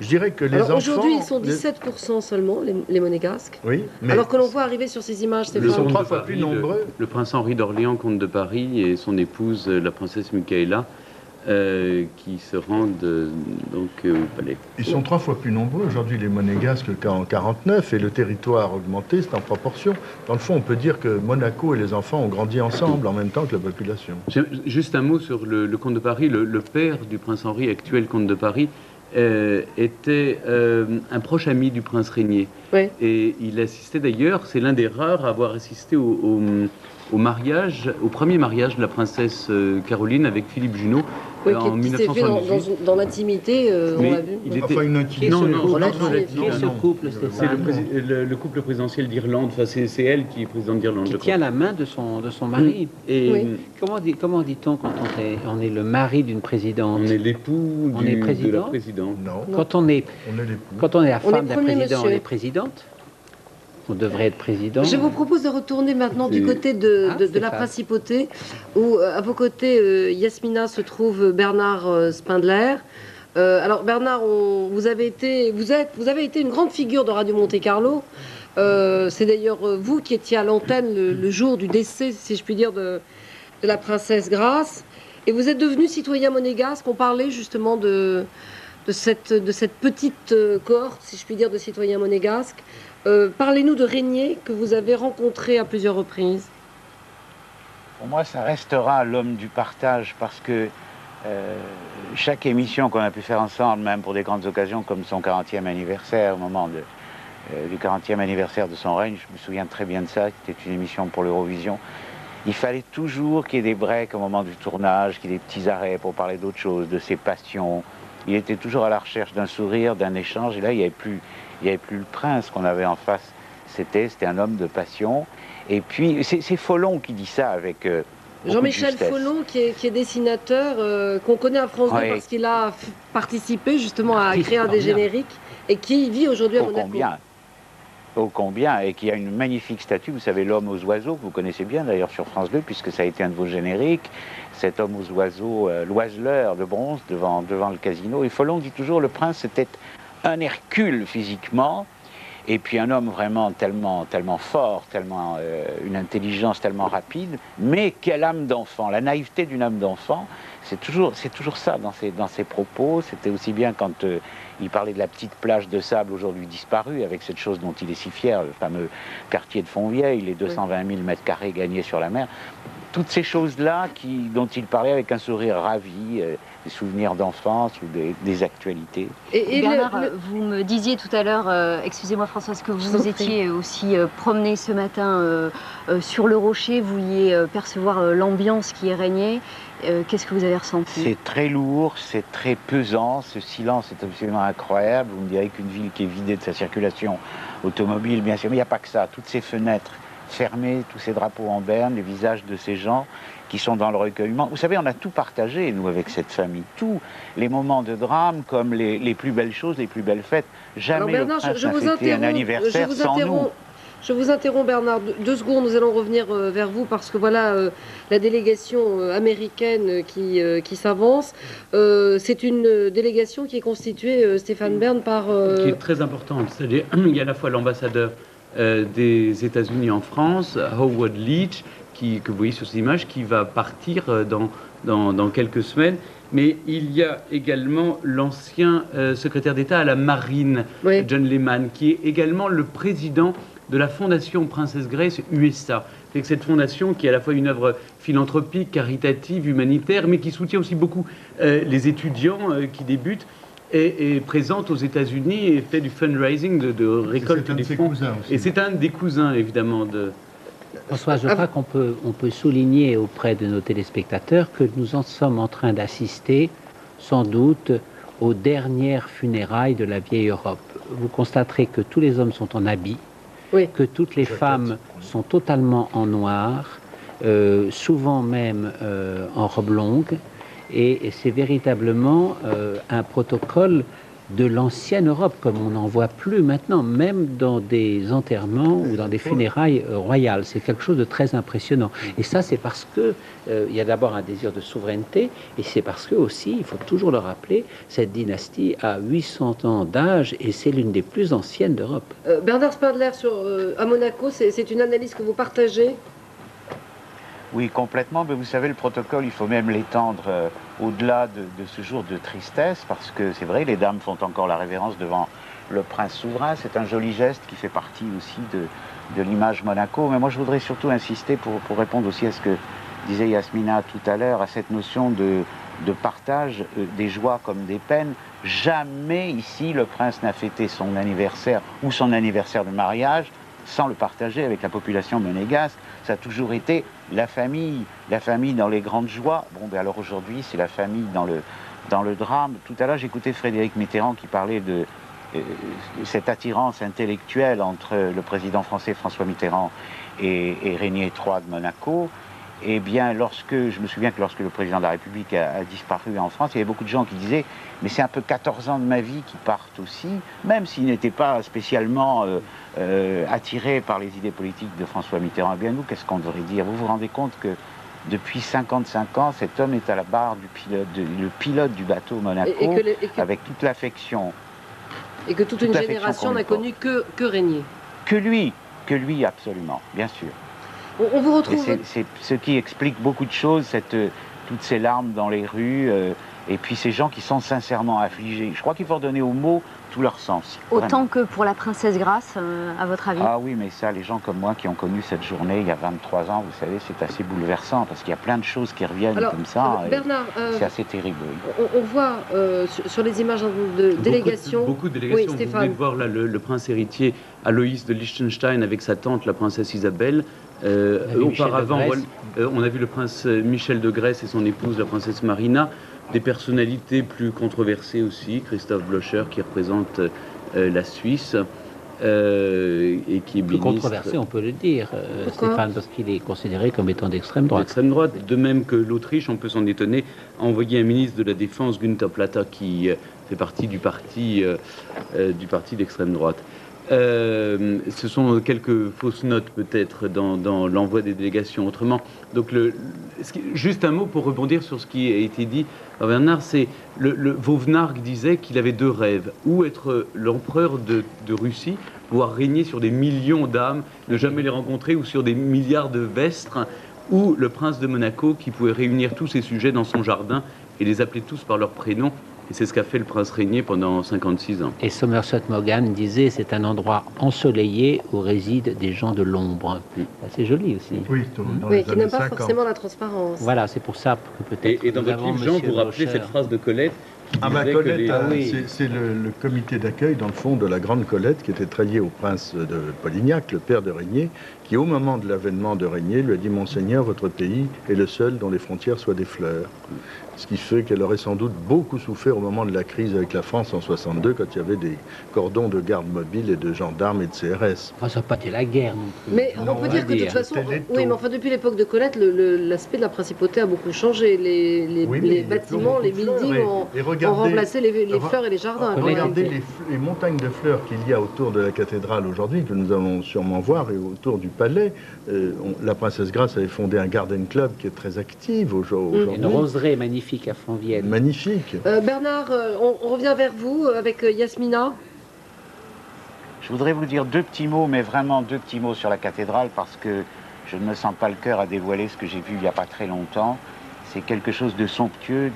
Je dirais que les enfants... Aujourd'hui, ils sont 17% seulement, les monégasques. Oui, mais alors que l'on voit arriver sur ces images, c'est ils sont 3 fois plus nombreux. Le prince Henri d'Orléans, comte de Paris, et son épouse, la princesse Michaela, qui se rendent donc au palais. Ils sont 3 fois plus nombreux aujourd'hui les monégasques qu'en 49 et le territoire augmenté, c'est en proportion. Dans le fond, on peut dire que Monaco et les enfants ont grandi ensemble en même temps que la population. Juste un mot sur le comte de Paris. Le père du prince Henri, actuel comte de Paris, était un proche ami du prince Régnier. Oui. Et il assistait d'ailleurs, c'est l'un des rares à avoir assisté au mariage, au premier mariage de la princesse Caroline avec Philippe Junot, oui, en 1978. Dans l'intimité, on l'a vu. Enfin, une intimité. Non, ce couple, c'est le couple présidentiel d'Irlande. Enfin, c'est elle qui est présidente d'Irlande. Qui tient la main de son mari. Et oui. Comment dit-on quand on est le mari d'une présidente? On est l'époux de la présidente. Non. Quand on est la femme d'un président, on est présidente. On devrait être président. Je vous propose de retourner maintenant du côté de la principauté, où à vos côtés, Yasmina, se trouve Bernard Spindler. Alors Bernard, vous avez été une grande figure de Radio Monte Carlo. C'est d'ailleurs vous qui étiez à l'antenne le jour du décès, si je puis dire, de la princesse Grace. Et vous êtes devenu citoyen monégasque. On parlait justement de cette petite cohorte, si je puis dire, de citoyens monégasques. Parlez-nous de Régnier, que vous avez rencontré à plusieurs reprises. Pour moi, ça restera l'homme du partage, parce que chaque émission qu'on a pu faire ensemble, même pour des grandes occasions comme son 40e anniversaire, au moment du 40e anniversaire de son règne, je me souviens très bien de ça, c'était une émission pour l'Eurovision. Il fallait toujours qu'il y ait des breaks au moment du tournage, qu'il y ait des petits arrêts pour parler d'autre chose, de ses passions. Il était toujours à la recherche d'un sourire, d'un échange, et là, il n'y avait plus le prince qu'on avait en face. C'était un homme de passion. Et puis, c'est Follon qui dit ça avec Jean-Michel Follon, qui est dessinateur, qu'on connaît à France 2 parce qu'il a participé justement à créer un des génériques, et qui vit aujourd'hui à Monaco. Ô combien, et qui a une magnifique statue, vous savez, l'homme aux oiseaux, que vous connaissez bien d'ailleurs sur France 2, puisque ça a été un de vos génériques, cet homme aux oiseaux, l'oiseleur de bronze devant le casino. Et Follon dit toujours, le prince c'était un Hercule physiquement, et puis un homme vraiment tellement fort, tellement une intelligence tellement rapide, mais quelle âme d'enfant, la naïveté d'une âme d'enfant, c'est toujours ça dans ses propos. C'était aussi bien quand il parlait de la petite plage de sable aujourd'hui disparue, avec cette chose dont il est si fier, le fameux quartier de Fontvieille, les 220 000 mètres carrés gagnés sur la mer. Toutes ces choses-là dont il parlait avec un sourire ravi, des souvenirs d'enfance ou des actualités. Et Bernard, vous me disiez tout à l'heure, excusez-moi Françoise, que vous étiez aussi promené ce matin sur le rocher, vous vouliez percevoir l'ambiance qui y régnait. Qu'est-ce que vous avez ressenti? C'est très lourd, c'est très pesant, ce silence est absolument incroyable. Vous me direz qu'une ville qui est vidée de sa circulation automobile, bien sûr, mais il n'y a pas que ça. Toutes ces fenêtres fermées, tous ces drapeaux en berne, les visages de ces gens qui sont dans le recueillement. Vous savez, on a tout partagé, nous, avec cette famille. Tous les moments de drame, comme les plus belles choses, les plus belles fêtes. Jamais le prince n'a fêté un anniversaire sans nous. Je vous interromps, Bernard. 2 secondes, nous allons revenir vers vous, parce que voilà la délégation américaine qui s'avance. C'est une délégation qui est constituée, Stéphane Bern, par... Qui est très importante. C'est-à-dire, il y a à la fois l'ambassadeur des États-Unis en France, Howard Leach, que vous voyez sur ces images, qui va partir dans quelques semaines. Mais il y a également l'ancien secrétaire d'État à la Marine, oui, John Lehman, qui est également le président de la Fondation Princess Grace USA. C'est que cette fondation qui est à la fois une œuvre philanthropique, caritative, humanitaire, mais qui soutient aussi beaucoup les étudiants qui débutent, est présente aux États-Unis et fait du fundraising, de récolte des fonds. Et c'est un des cousins, évidemment, de... François, je crois qu'on peut souligner auprès de nos téléspectateurs que nous en sommes en train d'assister, sans doute, aux dernières funérailles de la vieille Europe. Vous constaterez que tous les hommes sont en habit, oui, que toutes les femmes sont totalement en noir, souvent même en robe longue, Et c'est véritablement un protocole de l'ancienne Europe, comme on n'en voit plus maintenant, même dans des enterrements ou dans des funérailles royales. C'est quelque chose de très impressionnant. Et ça, c'est parce que il y a d'abord un désir de souveraineté, et c'est parce que aussi, il faut toujours le rappeler, cette dynastie a 800 ans d'âge, et c'est l'une des plus anciennes d'Europe. Bernard Spindler, à Monaco, c'est une analyse que vous partagez? Oui, complètement. Mais vous savez, le protocole, il faut même l'étendre au-delà de ce jour de tristesse, parce que c'est vrai, les dames font encore la révérence devant le prince souverain. C'est un joli geste qui fait partie aussi de l'image Monaco. Mais moi, je voudrais surtout insister pour répondre aussi à ce que disait Yasmina tout à l'heure, à cette notion de partage des joies comme des peines. Jamais ici, le prince n'a fêté son anniversaire ou son anniversaire de mariage sans le partager avec la population monégasque. Ça a toujours été la famille dans les grandes joies. Bon, ben alors aujourd'hui, c'est la famille dans le drame. Tout à l'heure, j'écoutais Frédéric Mitterrand qui parlait de cette attirance intellectuelle entre le président français François Mitterrand et Régnier III de Monaco. Eh bien, je me souviens que lorsque le président de la République a disparu en France, il y avait beaucoup de gens qui disaient « mais c'est un peu 14 ans de ma vie qui partent aussi », même s'ils n'étaient pas spécialement attirés par les idées politiques de François Mitterrand. Eh bien, nous, qu'est-ce qu'on devrait dire? Vous vous rendez compte que depuis 55 ans, cet homme est à la barre le pilote du bateau Monaco, avec toute l'affection. Et que toute une génération n'a connu que Régnier. Que lui, absolument, bien sûr. On vous retrouve... C'est ce qui explique beaucoup de choses, toutes ces larmes dans les rues, et puis ces gens qui sont sincèrement affligés. Je crois qu'il faut redonner aux mots tout leur sens. Autant que pour la princesse Grace, à votre avis? Ah oui, mais ça, les gens comme moi qui ont connu cette journée il y a 23 ans, vous savez, c'est assez bouleversant, parce qu'il y a plein de choses qui reviennent comme ça. Bernard, c'est assez terrible. Oui. On voit sur les images de délégation... Beaucoup de délégations. Oui, Stéphane. Vous venez de voir là, le prince héritier Aloïs de Liechtenstein avec sa tante, la princesse Isabelle. Auparavant, on a vu le prince Michel de Grèce et son épouse, la princesse Marina. Des personnalités plus controversées aussi, Christophe Blocher qui représente la Suisse et qui est plus ministre. Controversé, on peut le dire, Stéphane, parce qu'il est considéré comme étant d'extrême droite. D'extrême droite, de même que l'Autriche, on peut s'en étonner, a envoyé un ministre de la Défense, Günther Platter, qui fait partie du parti d'extrême droite. Ce sont quelques fausses notes peut-être dans l'envoi des délégations. Autrement, donc juste un mot pour rebondir sur ce qui a été dit par Bernard, c'est Vauvenargues disait qu'il avait deux rêves, ou être l'empereur de Russie, pouvoir régner sur des millions d'âmes, ne jamais les rencontrer, ou sur des milliards de vestres, ou le prince de Monaco qui pouvait réunir tous ses sujets dans son jardin et les appeler tous par leur prénom. Et c'est ce qu'a fait le prince Régnier pendant 56 ans. Et Somerset Maugham disait c'est un endroit ensoleillé où résident des gens de l'ombre. C'est joli aussi. Oui, qui n'aime pas forcément la transparence. Voilà, c'est pour ça que peut-être... Et dans votre livre, Jean, vous rappelez cette phrase de Colette. Colette, c'est le comité d'accueil, dans le fond, de la grande Colette, qui était très liée au prince de Polignac, le père de Régnier, qui, au moment de l'avènement de Régnier, lui a dit « Monseigneur, votre pays est le seul dont les frontières soient des fleurs ». Ce qui fait qu'elle aurait sans doute beaucoup souffert au moment de la crise avec la France en 62, quand il y avait des cordons de garde mobile et de gendarmes et de CRS. Enfin, ça n'a pas été la guerre non plus. Mais on peut dire que de toute façon, oui, mais enfin depuis l'époque de Colette, l'aspect de la principauté a beaucoup changé. Les bâtiments, les buildings ont remplacé les fleurs et les jardins. Regardez les montagnes de fleurs qu'il y a autour de la cathédrale aujourd'hui, que nous allons sûrement voir, et autour du palais. La princesse Grace avait fondé un garden club qui est très actif aujourd'hui. Une roseraie magnifique à Fontvieille. Magnifique. Bernard, on revient vers vous avec Yasmina. Je voudrais vous dire deux petits mots, mais vraiment deux petits mots sur la cathédrale, parce que je ne me sens pas le cœur à dévoiler ce que j'ai vu il n'y a pas très longtemps. C'est quelque chose de somptueux,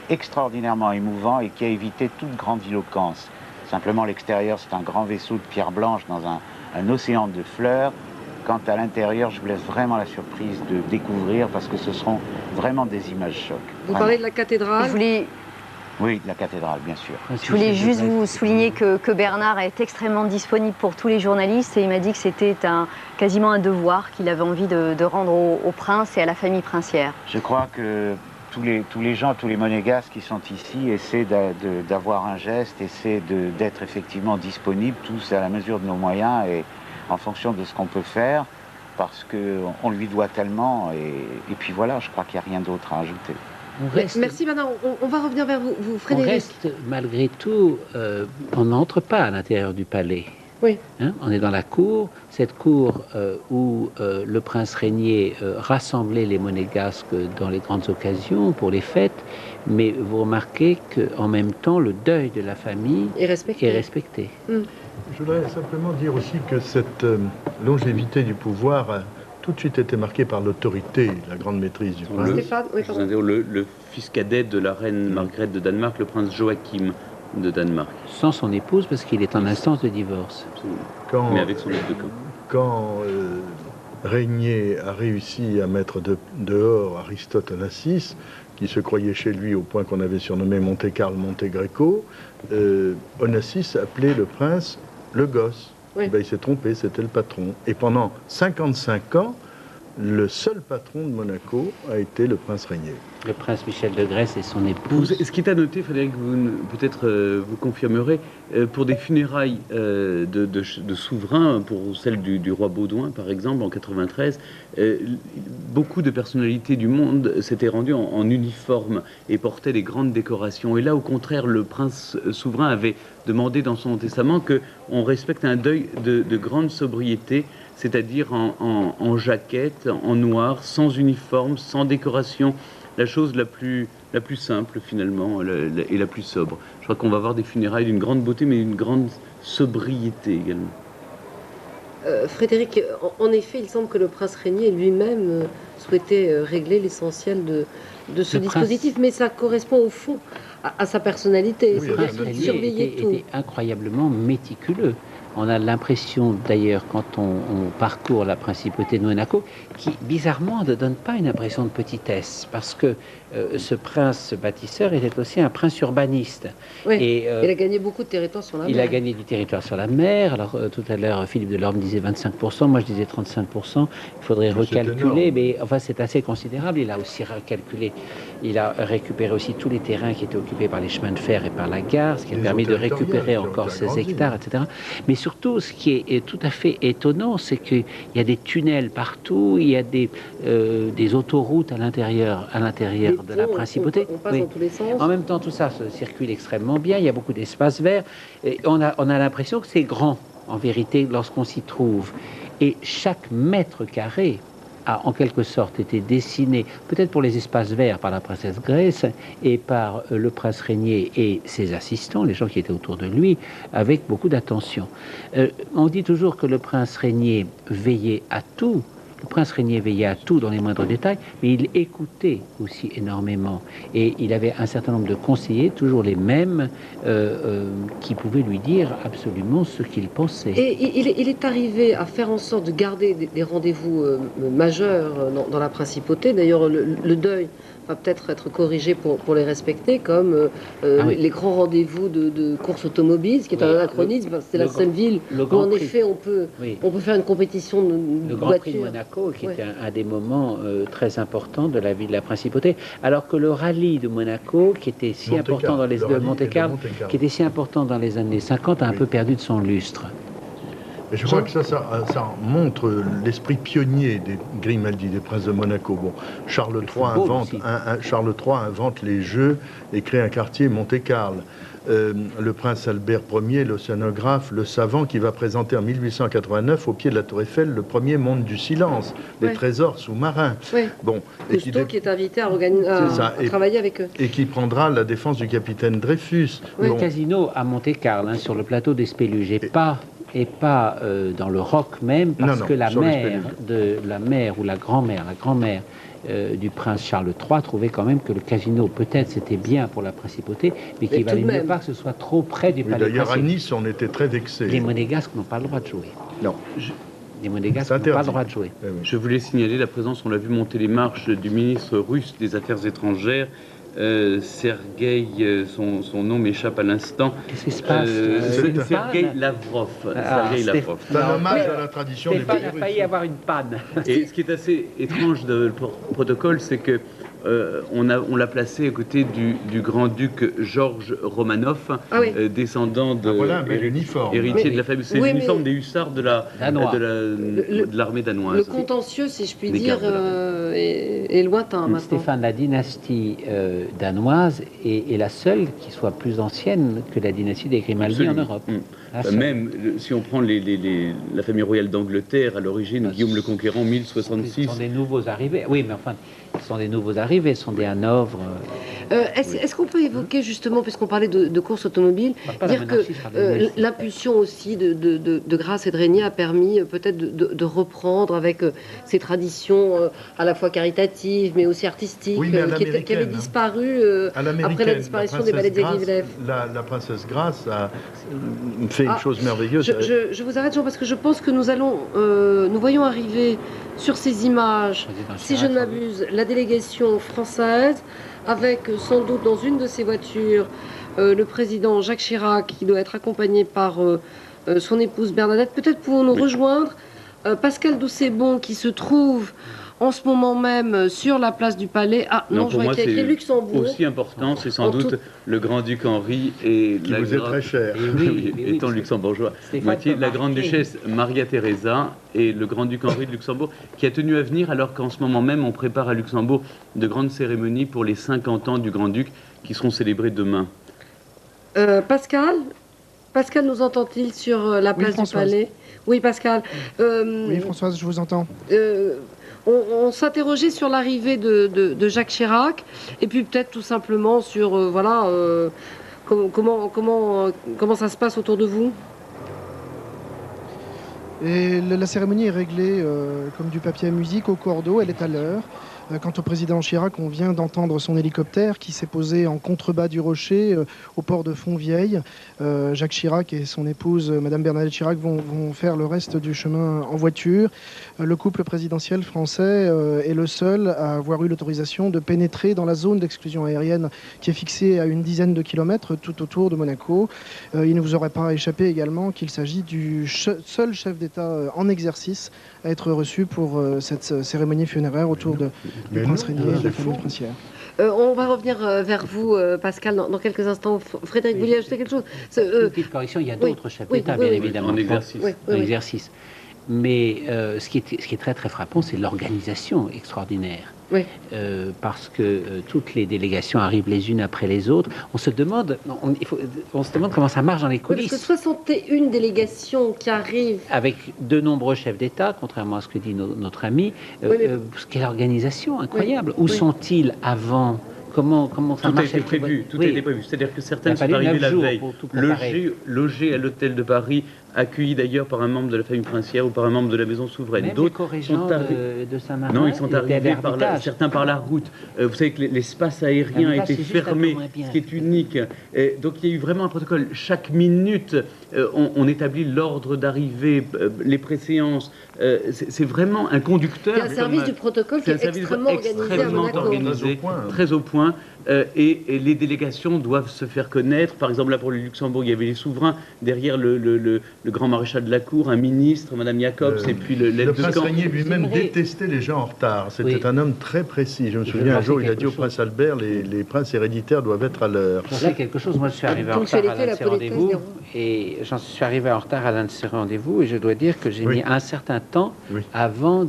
extraordinairement émouvant et qui a évité toute grandiloquence. Simplement, l'extérieur, c'est un grand vaisseau de pierre blanche dans un océan de fleurs. Quant à l'intérieur, je vous laisse vraiment la surprise de découvrir, parce que ce seront vraiment des images chocs. Vous parlez de la cathédrale? Oui, de la cathédrale, bien sûr. Je voulais juste vous souligner que Bernard est extrêmement disponible pour tous les journalistes, et il m'a dit que c'était quasiment un devoir qu'il avait envie de rendre au prince et à la famille princière. Je crois que tous les gens, tous les monégasques qui sont ici essaient d'avoir un geste, essaient d'être effectivement disponibles, tous à la mesure de nos moyens et en fonction de ce qu'on peut faire, parce qu'on lui doit tellement, et puis voilà, je crois qu'il n'y a rien d'autre à ajouter. Merci Bernard, on va revenir vers vous Frédéric. On reste malgré tout, on n'entre pas à l'intérieur du palais. Oui. Hein, on est dans la cour, cette cour où le prince régnier rassemblait les monégasques dans les grandes occasions, pour les fêtes, mais vous remarquez qu'en même temps, le deuil de la famille est respecté. Mm. Je voudrais simplement dire aussi que cette longévité du pouvoir a tout de suite été marquée par l'autorité, la grande maîtrise du prince. Le fils cadet de la reine Margrethe de Danemark, le prince Joachim de Danemark. Sans son épouse, parce qu'il est en instance de divorce. Mais avec son aide de camp. Quand Régnier a réussi à mettre dehors Aristote Onassis, qui se croyait chez lui au point qu'on avait surnommé Monte-Carlo Monte-Greco, Onassis appelait le prince le gosse. Oui. Ben, il s'est trompé, c'était le patron. Et pendant 55 ans, le seul patron de Monaco a été le prince Régnier. Le prince Michel de Grèce et son épouse. Ce qui est à noter, Frédéric, peut-être vous confirmerez, pour des funérailles de souverains, pour celle du roi Baudouin, par exemple, en 93, beaucoup de personnalités du monde s'étaient rendues en uniforme et portaient des grandes décorations. Et là, au contraire, le prince souverain avait demandé dans son testament qu'on respecte un deuil de grande sobriété, c'est-à-dire en jaquette, en noir, sans uniforme, sans décoration. La chose la plus simple, finalement, et la plus sobre. Je crois qu'on va avoir des funérailles d'une grande beauté, mais d'une grande sobriété également. Frédéric, en effet, il semble que le prince Régnier lui-même souhaitait régler l'essentiel de ce dispositif, mais ça correspond au fond à sa personnalité. Oui, C'est-à-dire qu'il surveillait tout. était incroyablement méticuleux. On a l'impression, d'ailleurs, quand on parcourt la principauté de Monaco, qui, bizarrement, ne donne pas une impression de petitesse, parce que ce prince bâtisseur était aussi un prince urbaniste. Oui, Et, il a gagné beaucoup de territoire sur la mer. Il a gagné du territoire sur la mer. Alors, tout à l'heure, Philippe Delorme disait 25%, moi je disais 35%. Il faudrait recalculer, mais enfin, c'est assez considérable. Il a aussi recalculé, il a récupéré aussi tous les terrains qui étaient occupés par les chemins de fer et par la gare, ce qui a permis de récupérer encore 16 hectares, etc. Mais surtout, ce qui est tout à fait étonnant, c'est qu'il y a des tunnels partout, il y a des autoroutes à l'intérieur de la principauté. On passe dans tous les sens. En même temps, tout ça se circule extrêmement bien, il y a beaucoup d'espaces verts. Et on a l'impression que c'est grand, en vérité, lorsqu'on s'y trouve. Et chaque mètre carré a en quelque sorte été dessiné, peut-être pour les espaces verts par la princesse Grèce et par le prince Régnier et ses assistants, les gens qui étaient autour de lui, avec beaucoup d'attention. On dit toujours que le prince Régnier veillait à tout. Le prince Régnier veillait à tout dans les moindres détails, mais il écoutait aussi énormément. Et il avait un certain nombre de conseillers, toujours les mêmes, qui pouvaient lui dire absolument ce qu'il pensait. Et il est arrivé à faire en sorte de garder des rendez-vous majeurs dans la principauté. D'ailleurs, le deuil va peut-être être corrigé pour les respecter, comme les grands rendez-vous de course automobile, ce qui est un anachronisme. C'est la seule ville où, en effet, on peut faire une compétition de le Grand Prix de Monaco, qui était un des moments très importants de la vie de la principauté, alors que le rallye de Monaco, qui était si important dans les Monte-Carlo, qui était si important dans les années 50, a un peu perdu de son lustre. Et je crois que ça montre l'esprit pionnier des Grimaldi, des princes de Monaco. Bon, Charles III invente les jeux et crée un quartier Monte-Carlo. Le prince Albert Ier, l'océanographe, le savant, qui va présenter en 1889 au pied de la Tour Eiffel le premier monde du silence, les trésors sous-marins. Oui. Bon, Cousteau qui est invité à travailler avec eux. Et qui prendra la défense du capitaine Dreyfus. Le casino à Monte-Carlo, sur le plateau des Spéluges, et pas dans le roc même, parce que la mère ou la grand-mère du prince Charles III trouvait quand même que le casino, peut-être c'était bien pour la principauté, mais qu'il valait mieux pas que ce soit trop près du palais. D'ailleurs, à Nice, on était très vexés. Les Monégasques n'ont pas le droit de jouer. Non. Les Monégasques n'ont pas le droit de jouer. Je voulais signaler la présence, on l'a vu monter les marches, du ministre russe des Affaires étrangères, Sergueï, son nom m'échappe à l'instant. Qu'est-ce qui se passe Sergueï Lavrov. C'est un hommage à la tradition des pays russes. Il a failli avoir une panne. Et ce qui est assez étrange dans le protocole, c'est que on l'a placé à côté du grand-duc Georges Romanov, descendant de voilà un bel uniforme. héritier de la famille. C'est l'uniforme des hussards de l'armée danoise. Le contentieux, si je puis dire, est lointain maintenant. Stéphane, la dynastie danoise est la seule qui soit plus ancienne que la dynastie des Grimaldi en Europe. Même si on prend la famille royale d'Angleterre, à l'origine, Guillaume le Conquérant, 1066. Ce sont des nouveaux arrivés. Oui, mais enfin, ce sont des nouveaux arrivés, ce sont des Hanovre. Est-ce qu'on peut évoquer justement, puisqu'on parlait de course automobile, dire que l'impulsion aussi de Grasse et de Régnier a permis peut-être de reprendre avec ces traditions à la fois caritatives mais aussi artistiques, qui avaient disparu après la disparition des ballets de Diaghilev. La princesse Grasse a fait une chose merveilleuse. Je vous arrête, Jean, parce que je pense que nous voyons arriver sur ces images, si je ne m'abuse, la délégation française, avec sans doute dans une de ses voitures le président Jacques Chirac, qui doit être accompagné par son épouse Bernadette. Peut-être pouvons-nous rejoindre Pascal Doucet-Bon, qui se trouve en ce moment même sur la place du Palais. Ah non, je vois qu'il y a écrit Luxembourg. Aussi important, c'est sans doute le grand-duc Henri et qui vous est très cher. Étant luxembourgeois. La grande-duchesse Maria Theresa et le grand-duc Henri de Luxembourg, qui a tenu à venir alors qu'en ce moment même, on prépare à Luxembourg de grandes cérémonies pour les 50 ans du grand-duc qui seront célébrées demain. Pascal, nous entend-il sur la place du Palais? Oui, Pascal. Oui, Françoise, je vous entends. On s'interrogeait sur l'arrivée de Jacques Chirac, et puis peut-être tout simplement sur comment ça se passe autour de vous. Et la cérémonie est réglée comme du papier à musique au cordeau, elle est à l'heure. Quant au président Chirac, on vient d'entendre son hélicoptère qui s'est posé en contrebas du Rocher au port de Fontvieille. Jacques Chirac et son épouse, Madame Bernadette Chirac, vont faire le reste du chemin en voiture. Le couple présidentiel français est le seul à avoir eu l'autorisation de pénétrer dans la zone d'exclusion aérienne qui est fixée à une dizaine de kilomètres tout autour de Monaco. Il ne vous aurait pas échappé également qu'il s'agit du seul chef d'État en exercice à être reçu pour cette cérémonie funéraire autour du prince Régnier et de la famille princière. On va revenir vers vous, Pascal, dans quelques instants. Frédéric, vous vouliez ajouter quelque chose? Une petite correction, il y a d'autres chefs d'État, bien évidemment. En exercice. En exercice. Mais ce qui est très très frappant, c'est l'organisation extraordinaire. Oui. Parce que toutes les délégations arrivent les unes après les autres. On se demande comment ça marche dans les coulisses. Parce que 61 délégations qui arrivent. Avec de nombreux chefs d'État, contrairement à ce que dit notre ami. Quelle organisation incroyable. Où sont-ils avant? Comment ça marche? Tout a été prévu. Tout a été prévu. C'est-à-dire que certains sont arrivés la veille, logés à l'hôtel de Paris, accueillis d'ailleurs par un membre de la famille princière ou par un membre de la maison souveraine. D'autres sont de Saint-Marin. Non, ils sont arrivés certains par la route. Vous savez que l'espace aérien a été fermé, ce qui est unique. Donc il y a eu vraiment un protocole. Chaque minute, on établit l'ordre d'arrivée, les préséances. C'est vraiment un conducteur. Il y a un service du protocole qui est extrêmement organisé, très au point. Et les délégations doivent se faire connaître. Par exemple, là pour le Luxembourg, il y avait les souverains, derrière le grand maréchal de la cour, un ministre, Madame Jacobs, et puis le prince Régnier lui-même détestait les gens en retard. C'était un homme très précis. Je me souviens un jour, il a dit au prince Albert, les princes héréditaires doivent être à l'heure. C'est quelque chose. Moi, je suis arrivé en retard à l'un de ces rendez-vous, et j'en suis arrivé en retard à l'un de ces rendez-vous, et je dois dire que j'ai mis un certain temps avant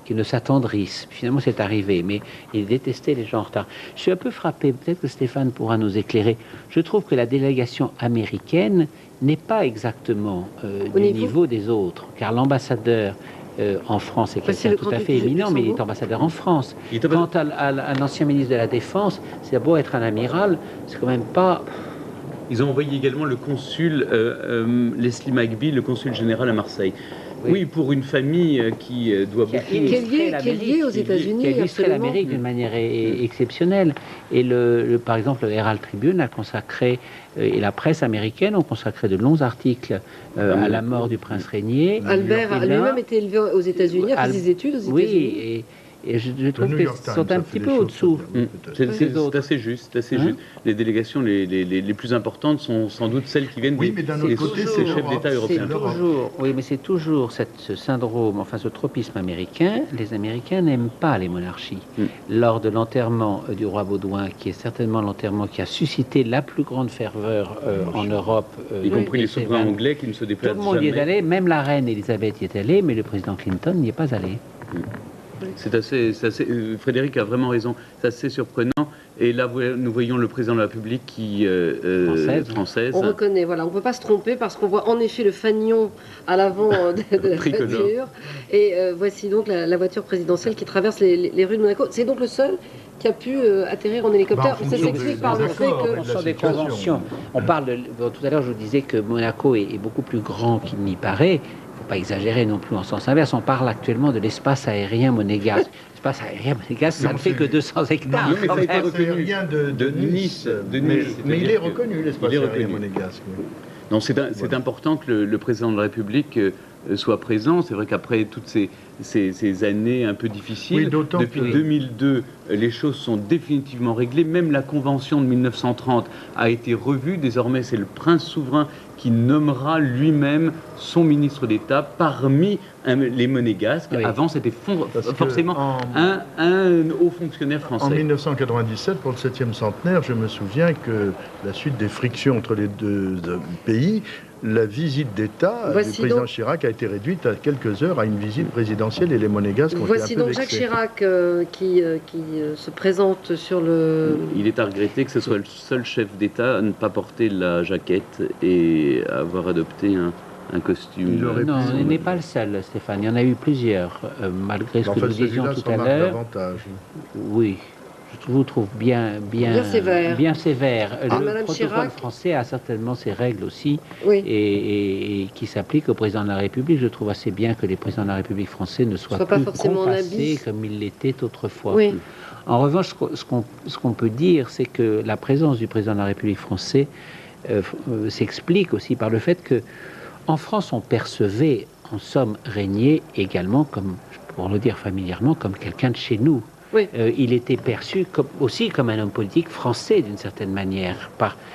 qu'il ne s'attendrisse. Finalement, c'est arrivé, mais il détestait les gens en retard. Je suis un peu frappé, peut-être que Stéphane pourra nous éclairer. Je trouve que la délégation américaine n'est pas exactement du niveau des autres, car l'ambassadeur en France est quelqu'un tout à fait éminent, mais il est ambassadeur en France. Quant à l'ancien ministre de la Défense, c'est beau être un amiral, c'est quand même pas... Ils ont envoyé également le consul Leslie McBee, le consul général à Marseille. Oui, pour une famille qui doit beaucoup... Qui est liée aux États-Unis. Qui a illustré l'Amérique d'une manière exceptionnelle. Et par exemple, le Herald Tribune a consacré, et la presse américaine ont consacré de longs articles à la mort du prince Régnier. Albert lui-même était élevé aux États-Unis, a fait ses études aux États-Unis. Oui, Et je trouve qu'ils sont un petit peu au-dessous. C'est assez juste, c'est assez juste. Les délégations les plus importantes sont sans doute celles qui viennent des chefs d'État européens. Oui, mais c'est toujours ce syndrome, enfin ce tropisme américain. Les Américains n'aiment pas les monarchies. Lors de l'enterrement du roi Baudouin, qui est certainement l'enterrement qui a suscité la plus grande ferveur en Europe, y compris les souverains anglais qui ne se déplacent jamais. Tout le monde y est allé, même la reine Elisabeth y est allée, mais le président Clinton n'y est pas allé. C'est assez, Frédéric a vraiment raison, c'est assez surprenant. Et là, nous voyons le président de la République qui française. On reconnaît, voilà, on ne peut pas se tromper parce qu'on voit en effet le fanion à l'avant de la voiture. Et voici donc la voiture présidentielle qui traverse les rues de Monaco. C'est donc le seul qui a pu atterrir en hélicoptère. Ça s'explique par le fait que... En fonction des conventions. On parle tout à l'heure, je vous disais que Monaco est beaucoup plus grand qu'il n'y paraît. Pas exagérer non plus en sens inverse, on parle actuellement de l'espace aérien monégasque. L'espace aérien monégasque, ça ne fait que 200 hectares. Non, mais ça a été rien de Nice. Mais il est reconnu, l'espace aérien monégasque. Non, c'est important que le président de la République soit présent. C'est vrai qu'après toutes ces années un peu difficiles, depuis 2002, les choses sont définitivement réglées. Même la convention de 1930 a été revue. Désormais, c'est le prince souverain qui nommera lui-même son ministre d'État parmi les monégasques. Oui. Avant, c'était forcément un haut fonctionnaire français. En 1997, pour le 7e centenaire, je me souviens que la suite des frictions entre les deux pays, la visite d'État du président Chirac a été réduite à quelques heures à une visite présidentielle et les monégasques ont été un peu vexés. Voici donc Jacques Chirac qui se présente sur le... Il est à regretter que ce soit le seul chef d'État à ne pas porter la jaquette et à avoir adopté un costume. Non, il n'est pas le seul, Stéphane. Il y en a eu plusieurs, malgré ce que nous disions tout à l'heure. Oui. Je vous trouve bien sévère. Le protocole français a certainement ses règles aussi, et qui s'appliquent au président de la République. Je trouve assez bien que les présidents de la République français ne soient plus compassés comme ils l'étaient autrefois. Oui. En revanche, ce qu'on peut dire, c'est que la présence du président de la République français s'explique aussi par le fait que en France, on percevait, en somme, Régnier également, comme, pour le dire familièrement, comme quelqu'un de chez nous. Oui. Il était perçu aussi comme un homme politique français d'une certaine manière.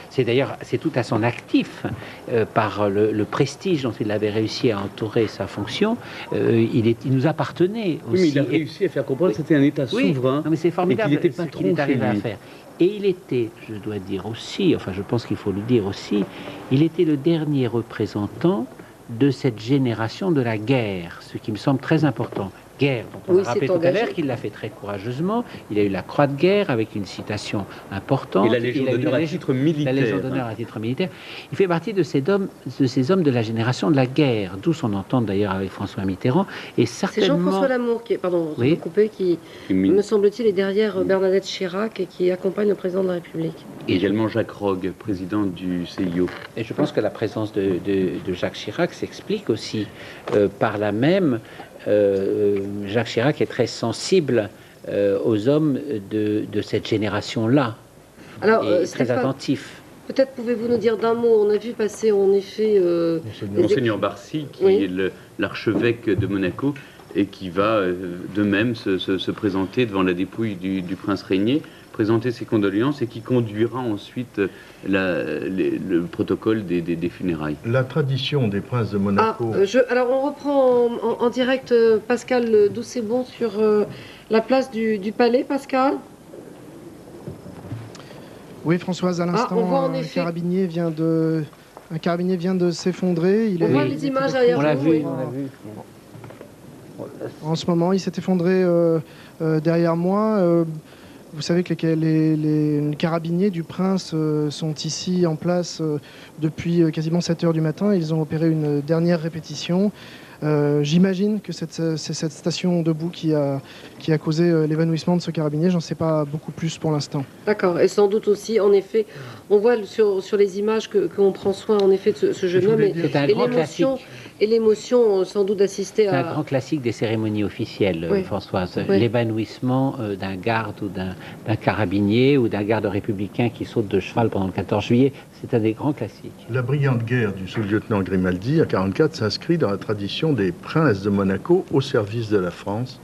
C'est tout à son actif, par le prestige dont il avait réussi à entourer sa fonction. Il nous appartenait aussi. Oui, mais il a réussi à faire comprendre que c'était un État souverain. Non, mais c'est formidable ce qu'il est arrivé à faire. Et il était, je dois dire aussi, enfin je pense qu'il faut le dire aussi, il était le dernier représentant de cette génération de la guerre, ce qui me semble très important. Guerre, dont on a rappelé tout à l'heure qu'il l'a fait très courageusement. Il a eu la croix de guerre avec une citation importante. Et la Légion d'honneur à titre militaire. La Légion d'honneur à titre militaire. Il fait partie de ces hommes de la génération de la guerre, d'où son entente d'ailleurs avec François Mitterrand. Et certainement... C'est Jean-François Lamour qui, me semble-t-il, est derrière Bernadette Chirac et qui accompagne le président de la République. Et également Jacques Rogge, président du CIO. Et je pense que la présence de Jacques Chirac s'explique aussi par la même... Jacques Chirac est très sensible aux hommes de cette génération-là. Alors, très attentif. Peut-être pouvez-vous nous dire d'un mot, on a vu passer en effet... Monseigneur Barcy, qui est l'archevêque de Monaco, et qui va de même se présenter devant la dépouille du prince Régnier, présenter ses condoléances et qui conduira ensuite le protocole des funérailles. La tradition des princes de Monaco... alors on reprend en direct Pascal Doucet-Bon sur la place du Palais. Pascal ? Oui, Françoise, à l'instant, un carabinier vient de s'effondrer. On voit les images derrière vous. On l'a vu. En ce moment, il s'est effondré derrière moi. Vous savez que les carabiniers du Prince sont ici en place depuis quasiment 7 heures du matin. Ils ont opéré une dernière répétition. J'imagine que c'est cette station debout qui a causé l'évanouissement de ce carabinier. J'en sais pas beaucoup plus pour l'instant. D'accord. Et sans doute aussi, en effet, on voit sur les images qu'on prend soin en effet de ce jeune homme. C'est un grand classique. Et l'émotion, sans doute, d'assister à... C'est un grand classique des cérémonies officielles, Françoise. Oui. L'évanouissement d'un garde ou d'un carabinier ou d'un garde républicain qui saute de cheval pendant le 14 juillet, c'est un des grands classiques. La brillante guerre du sous-lieutenant Grimaldi, à 1944, s'inscrit dans la tradition des princes de Monaco au service de la France.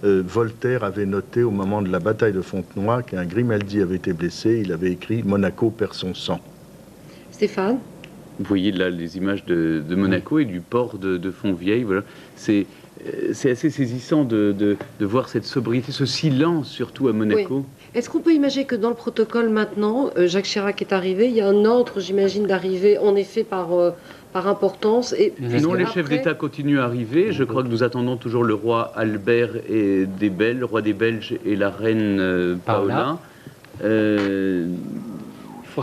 Voltaire avait noté au moment de la bataille de Fontenoy qu'un Grimaldi avait été blessé, il avait écrit « Monaco perd son sang ». Stéphane? Vous voyez là les images de Monaco et du port de Fontvieille. Voilà. C'est assez saisissant de voir cette sobriété, ce silence surtout à Monaco. Oui. Est-ce qu'on peut imaginer que dans le protocole maintenant, Jacques Chirac est arrivé, il y a un ordre, j'imagine, d'arriver en effet par importance et non, les chefs d'État continuent à arriver. Je crois que nous attendons toujours le roi Albert et le roi des Belges et la reine Paola.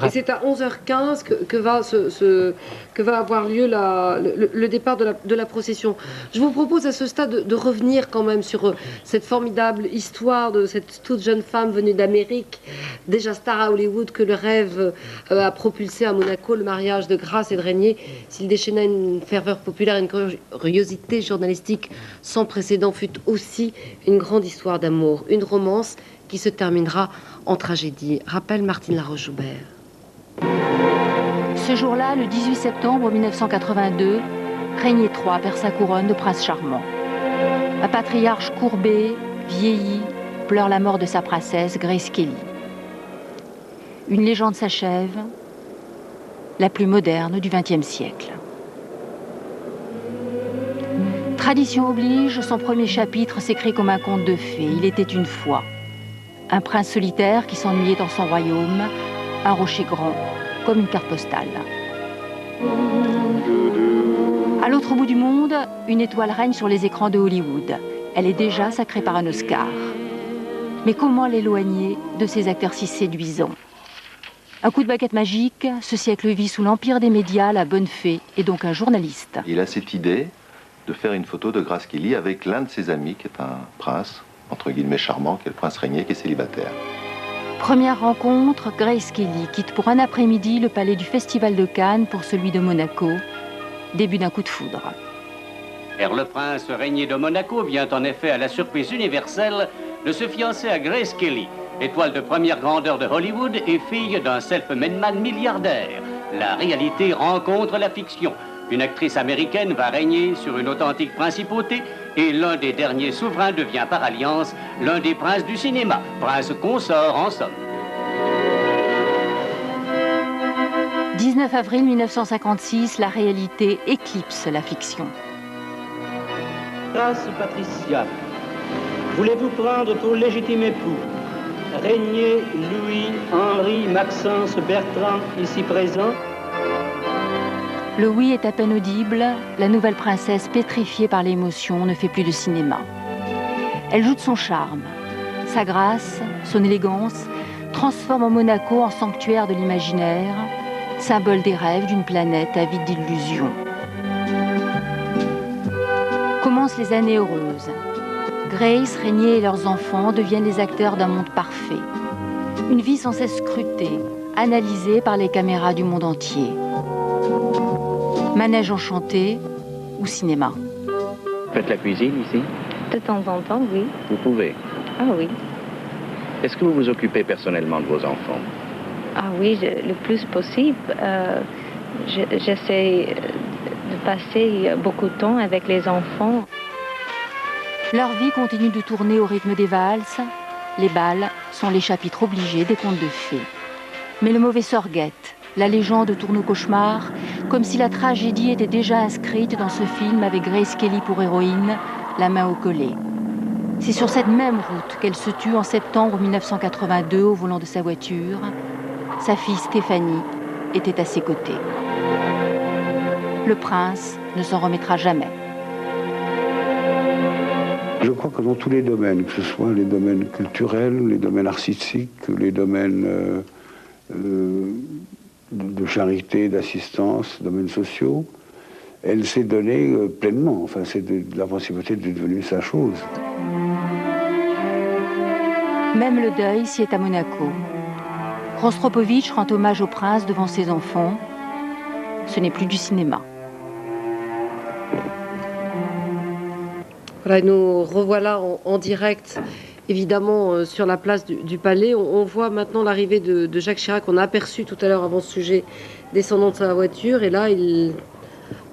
Et c'est à 11h15 que va avoir lieu le départ de la procession. Je vous propose à ce stade de revenir quand même sur cette formidable histoire de cette toute jeune femme venue d'Amérique, déjà star à Hollywood, que le rêve a propulsé à Monaco, le mariage de Grace et de Régnier. S'il déchaîna une ferveur populaire, une curiosité journalistique sans précédent, fut aussi une grande histoire d'amour, une romance qui se terminera en tragédie. Rappelle Martine Laroche-Joubert. Ce jour-là, le 18 septembre 1982, Régnier III perd sa couronne de prince charmant. Un patriarche courbé, vieilli, pleure la mort de sa princesse, Grace Kelly. Une légende s'achève, la plus moderne du XXe siècle. Tradition oblige, son premier chapitre s'écrit comme un conte de fées. Il était une fois un prince solitaire qui s'ennuyait dans son royaume, un rocher grand, comme une carte postale. À l'autre bout du monde, une étoile règne sur les écrans de Hollywood. Elle est déjà sacrée par un Oscar. Mais comment l'éloigner de ces acteurs si séduisants? Un coup de baguette magique, ce siècle vit sous l'empire des médias, la bonne fée est donc un journaliste. Il a cette idée de faire une photo de Grace Kelly avec l'un de ses amis, qui est un prince, entre guillemets charmant, qui est le prince Régnier, qui est célibataire. Première rencontre, Grace Kelly quitte pour un après-midi le palais du Festival de Cannes pour celui de Monaco. Début d'un coup de foudre. Le prince Régnier de Monaco vient en effet à la surprise universelle de se fiancer à Grace Kelly, étoile de première grandeur de Hollywood et fille d'un self-made man milliardaire. La réalité rencontre la fiction. Une actrice américaine va régner sur une authentique principauté et l'un des derniers souverains devient par alliance l'un des princes du cinéma, prince consort en somme. 19 avril 1956, la réalité éclipse la fiction. Grâce Patricia, voulez-vous prendre pour légitime époux Régnier, Louis, Henri, Maxence, Bertrand, ici présents? Le oui est à peine audible, la nouvelle princesse, pétrifiée par l'émotion, ne fait plus de cinéma. Elle joue de son charme. Sa grâce, son élégance, transforment Monaco en sanctuaire de l'imaginaire, symbole des rêves d'une planète avide d'illusions. Commencent les années heureuses. Grace, Régnier et leurs enfants deviennent les acteurs d'un monde parfait. Une vie sans cesse scrutée, analysée par les caméras du monde entier. Manège enchanté ou cinéma. Faites la cuisine ici? De temps en temps, oui. Vous pouvez? Ah oui. Est-ce que vous vous occupez personnellement de vos enfants? Ah oui, le plus possible. J'essaie de passer beaucoup de temps avec les enfants. Leur vie continue de tourner au rythme des valses. Les bals sont les chapitres obligés des contes de fées. Mais le mauvais sort guette. La légende tourne au cauchemar, comme si la tragédie était déjà inscrite dans ce film avec Grace Kelly pour héroïne, la main au collet. C'est sur cette même route qu'elle se tue en septembre 1982 au volant de sa voiture. Sa fille Stéphanie était à ses côtés. Le prince ne s'en remettra jamais. Je crois que dans tous les domaines, que ce soit les domaines culturels, les domaines artistiques, les domaines de charité, d'assistance, domaines sociaux, elle s'est donnée pleinement. Enfin, c'est la principauté est devenue sa chose. Même le deuil s'y est à Monaco. Rostropovitch rend hommage au prince devant ses enfants. Ce n'est plus du cinéma. Voilà, nous revoilà en direct, évidemment, sur la place du Palais. On voit maintenant l'arrivée de Jacques Chirac, qu'on a aperçu tout à l'heure avant ce sujet, descendant de sa voiture. Et là, il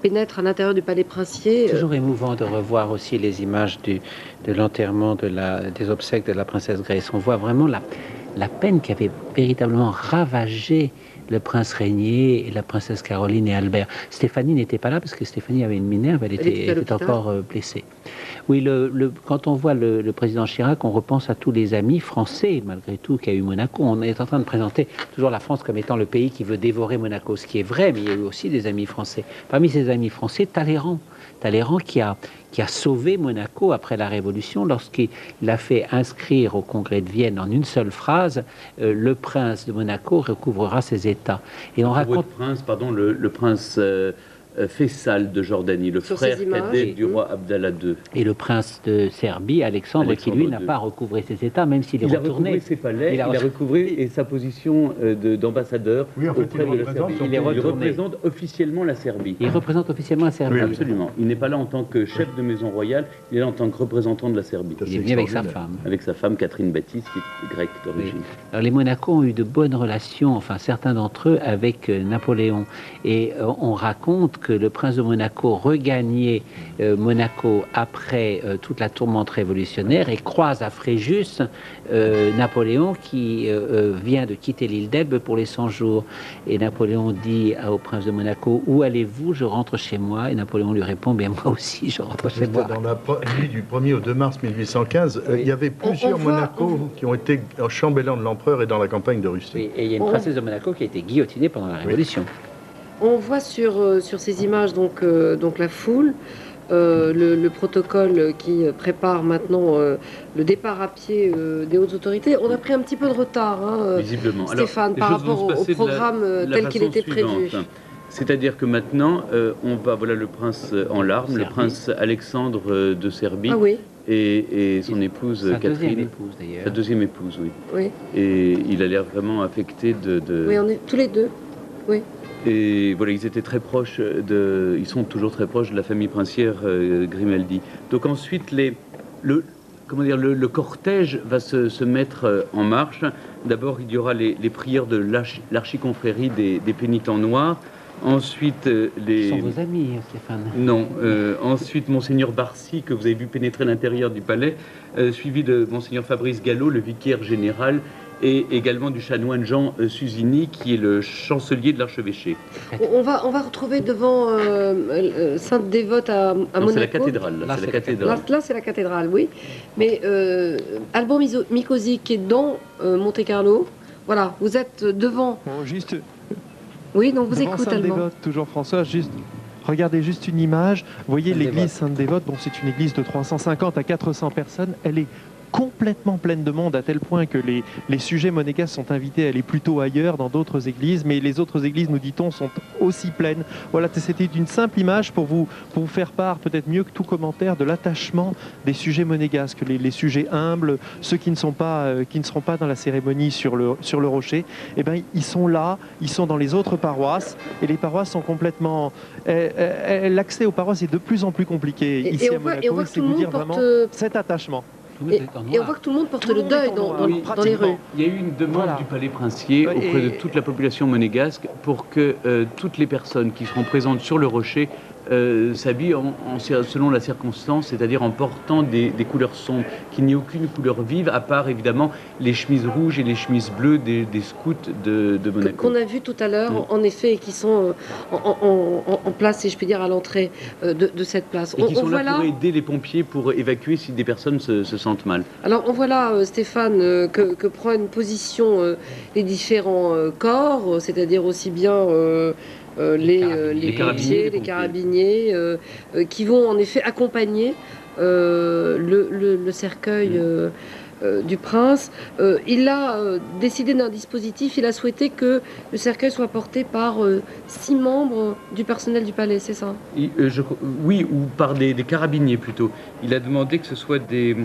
pénètre à l'intérieur du palais princier. Toujours émouvant de revoir aussi les images de l'enterrement, des obsèques de la princesse Grace. On voit vraiment la peine qui avait véritablement ravagé le prince Régnier et la princesse Caroline et Albert. Stéphanie n'était pas là parce que Stéphanie avait une minerve, elle était encore blessée. Oui, quand on voit le président Chirac, on repense à tous les amis français, malgré tout, qu'a eu Monaco. On est en train de présenter toujours la France comme étant le pays qui veut dévorer Monaco, ce qui est vrai, mais il y a eu aussi des amis français. Parmi ces amis français, Talleyrand qui a sauvé Monaco après la Révolution lorsqu'il a fait inscrire au Congrès de Vienne en une seule phrase le prince de Monaco recouvrera ses États. Et on raconte... le prince Faisal de Jordanie, le frère cadet du roi Abdallah II. Et le prince de Serbie, Alexandre qui lui n'a pas recouvré ses États, même s'il est retourné. Il a recouvré ses palais, il a recouvré sa position d'ambassadeur auprès de la Serbie. Il représente officiellement la Serbie. Il représente officiellement la Serbie. Oui, absolument. Il n'est pas là en tant que chef de maison royale, il est là en tant que représentant de la Serbie. Il est venu avec sa femme. Avec sa femme Catherine Baptiste, qui est grecque d'origine. Oui. Alors les Monaco ont eu de bonnes relations, enfin certains d'entre eux, avec Napoléon. Et on raconte que le prince de Monaco regagnait Monaco après toute la tourmente révolutionnaire et croise à Fréjus Napoléon qui vient de quitter l'île d'Elbe pour les 100 jours. Et Napoléon dit au prince de Monaco, où allez-vous? Je rentre chez moi. Et Napoléon lui répond, bien moi aussi, je rentre chez moi. Dans la nuit du 1er au 2 mars 1815, il y avait plusieurs Monaco qui ont été chambellans de l'empereur et dans la campagne de Russie. Oui, et il y a une princesse de Monaco qui a été guillotinée pendant la Révolution. On voit sur ces images donc la foule, le protocole qui prépare maintenant le départ à pied des hautes autorités. On a pris un petit peu de retard, visiblement. Stéphane, par rapport au programme tel qu'il était prévu. C'est-à-dire que maintenant, on va, voilà le prince en larmes, le prince Alexandre de Serbie. Ah oui. Et son épouse Catherine. Sa deuxième épouse, oui. Oui. Et il a l'air vraiment affecté de... Oui, on est tous les deux. Oui. Et voilà, ils étaient très proches ils sont toujours très proches de la famille princière Grimaldi. Donc ensuite, le cortège va se mettre en marche. D'abord, il y aura les prières de l'archiconfrérie des pénitents noirs. Ensuite, Ce sont vos amis, Stéphane. Non. Ensuite, Monseigneur Barcy, que vous avez vu pénétrer l'intérieur du palais, suivi de Monseigneur Fabrice Gallo, le vicaire général, et également du chanoine Jean Susini, qui est le chancelier de l'archevêché. On va retrouver devant Sainte-Dévote à Monaco. C'est la cathédrale. Là, c'est la cathédrale, oui. Mais Alban Mikosi, qui est dans Monte-Carlo, voilà, vous êtes devant... Oui, donc vous écoutez, Alban. Toujours François, regardez juste une image. Vous voyez l'église Sainte-Dévote, bon, c'est une église de 350 à 400 personnes. Elle est complètement pleine de monde, à tel point que les sujets monégasques sont invités à aller plutôt ailleurs, dans d'autres églises, mais les autres églises, nous dit-on, sont aussi pleines. Voilà, c'était une simple image pour vous faire part, peut-être mieux que tout commentaire, de l'attachement des sujets monégasques, les sujets humbles, ceux qui ne seront pas dans la cérémonie sur le rocher. Eh bien, ils sont là, ils sont dans les autres paroisses, et les paroisses sont complètement... L'accès aux paroisses est de plus en plus compliqué ici à Monaco, c'est vous dire vraiment cet attachement. Et on voit que tout le monde porte le deuil dans les rues. Il y a eu une demande du palais princier auprès de toute la population monégasque pour que toutes les personnes qui seront présentes sur le rocher s'habillent selon la circonstance, c'est-à-dire en portant des couleurs sombres, qu'il n'y ait aucune couleur vive, à part évidemment les chemises rouges et les chemises bleues des scouts de Monaco. Qu'on a vu tout à l'heure, en effet, et qui sont en place, si je puis dire, à l'entrée de cette place. Et qui sont là pour aider les pompiers pour évacuer si des personnes se sentent mal. Alors on voit là, Stéphane, que prend une position les différents corps, c'est-à-dire aussi bien... les pompiers, les carabiniers, qui vont en effet accompagner le cercueil du prince. Il a décidé d'un dispositif, il a souhaité que le cercueil soit porté par 6 membres du personnel du palais, c'est ça? Oui, ou par des carabiniers plutôt. Il a demandé que ce soit les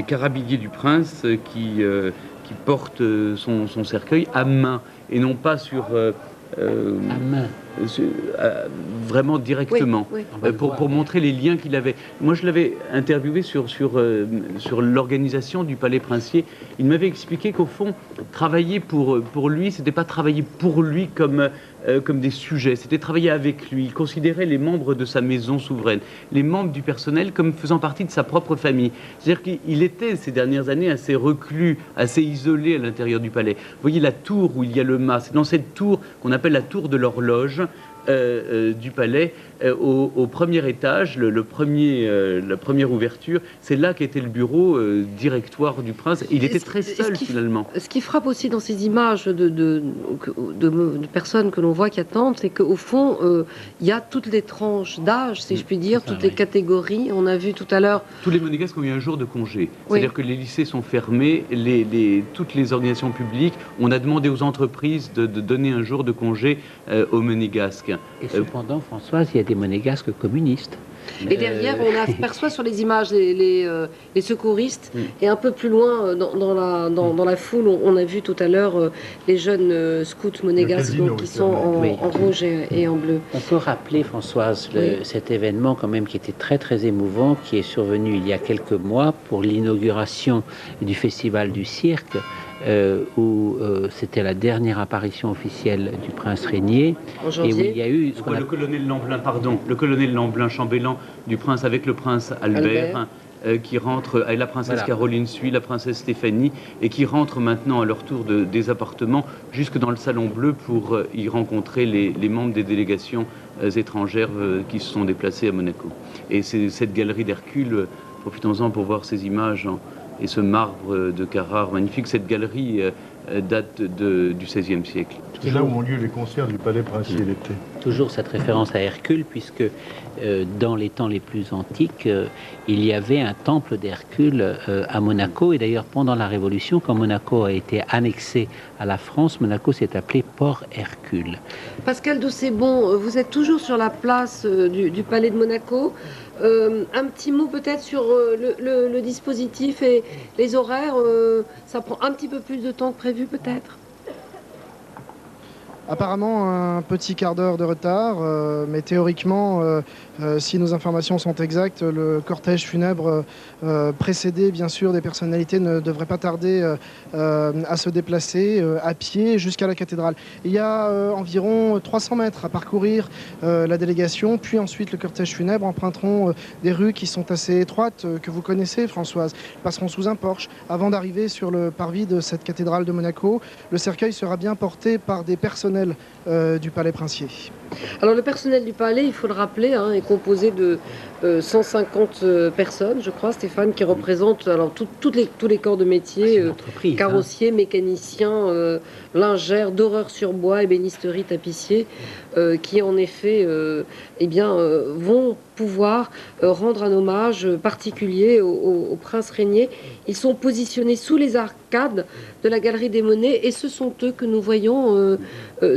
carabiniers du prince qui portent son cercueil à main, et non pas sur... à main. vraiment directement, pour montrer les liens qu'il avait. Moi, je l'avais interviewé sur l'organisation du Palais Princier. Il m'avait expliqué qu'au fond, travailler pour lui, c'était pas travailler pour lui comme des sujets, c'était travailler avec lui. Il considérait les membres de sa maison souveraine, les membres du personnel comme faisant partie de sa propre famille. C'est-à-dire qu'il était, ces dernières années, assez reclus, assez isolé à l'intérieur du palais. Vous voyez la tour où il y a le mât, c'est dans cette tour qu'on appelle la tour de l'horloge du palais, au premier étage, la première ouverture, c'est là qu'était le bureau directoire du prince. Il était très seul finalement. Ce qui frappe aussi dans ces images de personnes que l'on voit qui attendent, c'est qu'au fond, il y a toutes les tranches d'âge, si je puis dire, toutes les catégories. On a vu tout à l'heure... Tous les monégasques ont eu un jour de congé. C'est-à-dire que les lycées sont fermés, toutes les organisations publiques, on a demandé aux entreprises de donner un jour de congé aux monégasques. Et cependant, Françoise, il y a des monégasques communistes. Et derrière, on aperçoit sur les images les secouristes, et un peu plus loin dans la foule, on a vu tout à l'heure les jeunes scouts monégasques qui sont en rouge et en bleu. On peut rappeler, Françoise, cet événement quand même qui était très très émouvant, qui est survenu il y a quelques mois pour l'inauguration du Festival du Cirque, où c'était la dernière apparition officielle du prince Régnier. Et où il y a eu le colonel Lamblin, chambellan du prince, avec le prince Albert. Qui rentrent, la princesse Caroline suit, la princesse Stéphanie, et qui rentrent maintenant à leur tour des appartements jusque dans le salon bleu pour y rencontrer les membres des délégations étrangères qui se sont déplacées à Monaco. Et c'est cette galerie d'Hercule, profitons-en pour voir ces images et ce marbre de Carrare magnifique. Cette galerie date du XVIe siècle. C'est là où ont lieu les concerts du Palais Princier l'été. Toujours cette référence à Hercule, puisque dans les temps les plus antiques, il y avait un temple d'Hercule à Monaco. Et d'ailleurs, pendant la Révolution, quand Monaco a été annexé à la France, Monaco s'est appelé Port Hercule. Pascal Dosset-Bon, vous êtes toujours sur la place du Palais de Monaco. Un petit mot peut-être sur le dispositif et les horaires. Ça prend un petit peu plus de temps que prévu peut-être? Apparemment un petit quart d'heure de retard, mais théoriquement, si nos informations sont exactes, le cortège funèbre précédé bien sûr des personnalités ne devrait pas tarder à se déplacer à pied jusqu'à la cathédrale. Il y a environ 300 mètres à parcourir la délégation, puis ensuite le cortège funèbre emprunteront des rues qui sont assez étroites, que vous connaissez Françoise, passeront sous un porche avant d'arriver sur le parvis de cette cathédrale de Monaco. Le cercueil sera bien porté par des personnels du Palais Princier. Alors le personnel du palais, il faut le rappeler, est composé de 150 personnes, je crois, Stéphane, qui représentent alors tous les corps de métier, carrossiers, mécaniciens, lingères, doreurs sur bois, ébénisterie, tapissiers, qui en effet vont pouvoir rendre un hommage particulier au prince Régnier. Ils sont positionnés sous les arcades de la Galerie des Monnaies et ce sont eux que nous voyons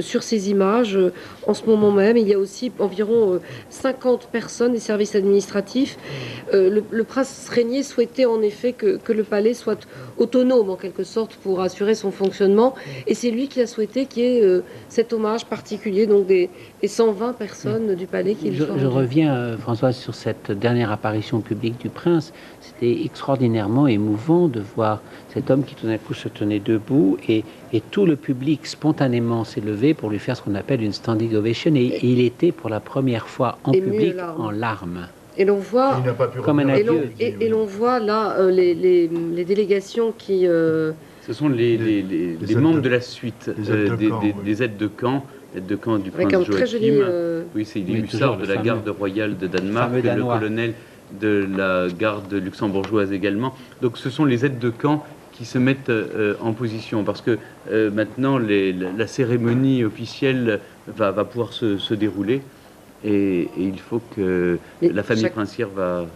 sur ces images en ce moment même. Il y a aussi environ 50 personnes des services administratifs. Le prince Régnier souhaitait en effet que le palais soit autonome en quelque sorte pour assurer son fonctionnement et c'est lui qui a souhaité qu'il y ait cet hommage particulier donc des 120 personnes du palais qui Je reviens, Françoise, sur cette dernière apparition publique du prince. C'était extraordinairement émouvant de voir cet homme qui tout d'un coup se tenait debout et tout le public spontanément s'est levé pour lui faire ce qu'on appelle une standing ovation et il était pour la première fois en public en larmes. Et l'on voit, comme un adieu. Et l'on voit là les délégations qui... Ce sont les membres de la suite, des aides de camp du prince Joachim. Oui, c'est les hussards de la garde royale de Danemark, le colonel de la garde luxembourgeoise également. Donc ce sont les aides de camp qui se mettent en position parce que maintenant la cérémonie officielle va pouvoir se dérouler. Et il faut que la famille princière va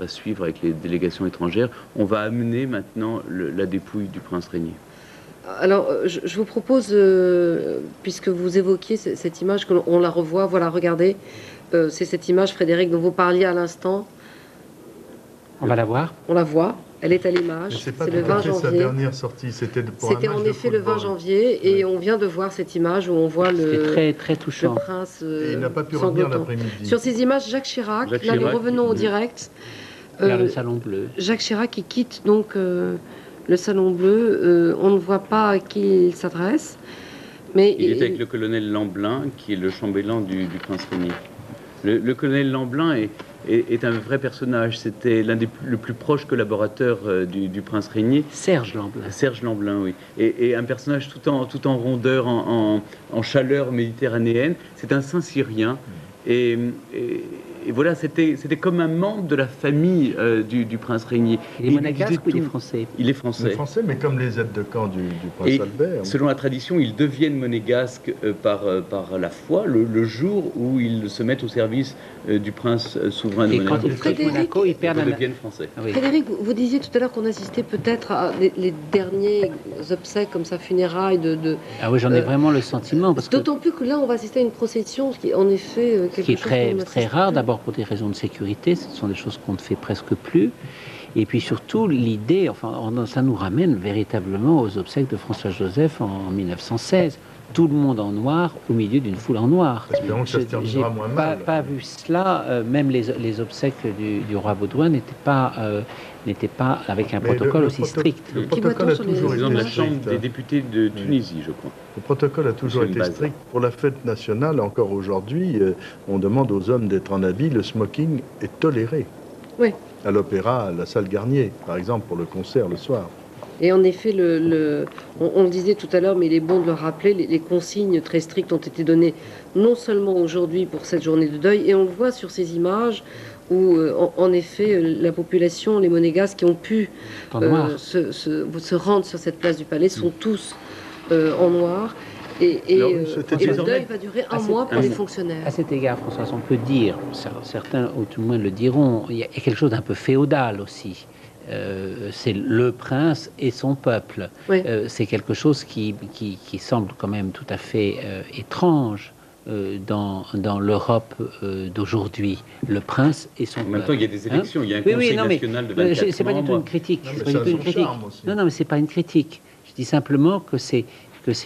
suivre avec les délégations étrangères. On va amener maintenant la dépouille du prince Régnier. Alors, je vous propose, puisque vous évoquiez cette image, qu'on la revoie. Voilà, regardez. C'est cette image, Frédéric, dont vous parliez à l'instant. On va la voir. On la voit. Elle est à l'image. C'est pas le tout à 20 fait sa janvier. dernière sortie. C'était en effet le 20 janvier et on vient de voir cette image où on voit très, très touchant. Le prince il n'a pas pu revenir l'après-midi. Sur ces images, Jacques Chirac, là nous revenons au direct. Vers le Salon Bleu. Jacques Chirac qui quitte donc le Salon Bleu. On ne voit pas à qui il s'adresse. Mais il est avec le colonel Lamblin, qui est le chambellan du prince Régnier. Le colonel Lamblin est un vrai personnage. C'était l'un des le plus proches collaborateurs du prince Régnier. Serge Lamblin. Serge Lamblin, oui. Et un personnage tout en rondeur, en chaleur méditerranéenne. C'est un Saint-Cyrien. Et voilà, c'était comme un membre de la famille du prince Régnier. Il est monégasque ou il est français? Il est français. Il est français, mais comme les aides de camp du prince Albert. Selon la tradition, ils deviennent monégasques par la foi le jour où ils se mettent au service du prince souverain de Monaco. Et quand ils quittent Monaco, ils perdent ils deviennent français. Ah oui. Frédéric, vous disiez tout à l'heure qu'on assistait peut-être à les derniers obsèques comme ça, funérailles Ah oui, j'en ai vraiment le sentiment. D'autant plus que là, on va assister à une procession qui est en effet quelque chose qui est très rare, d'abord pour des raisons de sécurité, ce sont des choses qu'on ne fait presque plus. Et puis surtout, l'idée, ça nous ramène véritablement aux obsèques de François-Joseph en 1916. Tout le monde en noir au milieu d'une foule en noir. Espérons que ça se terminera moins mal. Pas vu cela, même les obsèques du roi Baudouin n'étaient pas avec un protocole aussi strict. Le protocole a toujours été la Chambre strict. des députés de Tunisie, je crois. Le protocole a toujours été strict. Pour la fête nationale, encore aujourd'hui, on demande aux hommes d'être en habit. Le smoking est toléré. Oui. À l'opéra, à la salle Garnier, par exemple, pour le concert le soir. Et en effet, on le disait tout à l'heure, mais il est bon de le rappeler, les consignes très strictes ont été données non seulement aujourd'hui pour cette journée de deuil, et on le voit sur ces images où, en effet, la population, les monégasques qui ont pu se rendre sur cette place du palais sont tous en noir. Et le deuil va durer un mois pour les fonctionnaires. À cet égard, François, on peut dire, certains, ou tout le moins le diront, il y a quelque chose d'un peu féodal aussi. C'est le prince et son peuple. Oui. C'est quelque chose qui semble quand même tout à fait étrange dans l'Europe d'aujourd'hui. Le prince et son peuple. En même temps, il y a des élections, il y a un conseil national de 24 c'est pas du tout une critique. Non, mais c'est pas une critique. Je dis simplement que c'est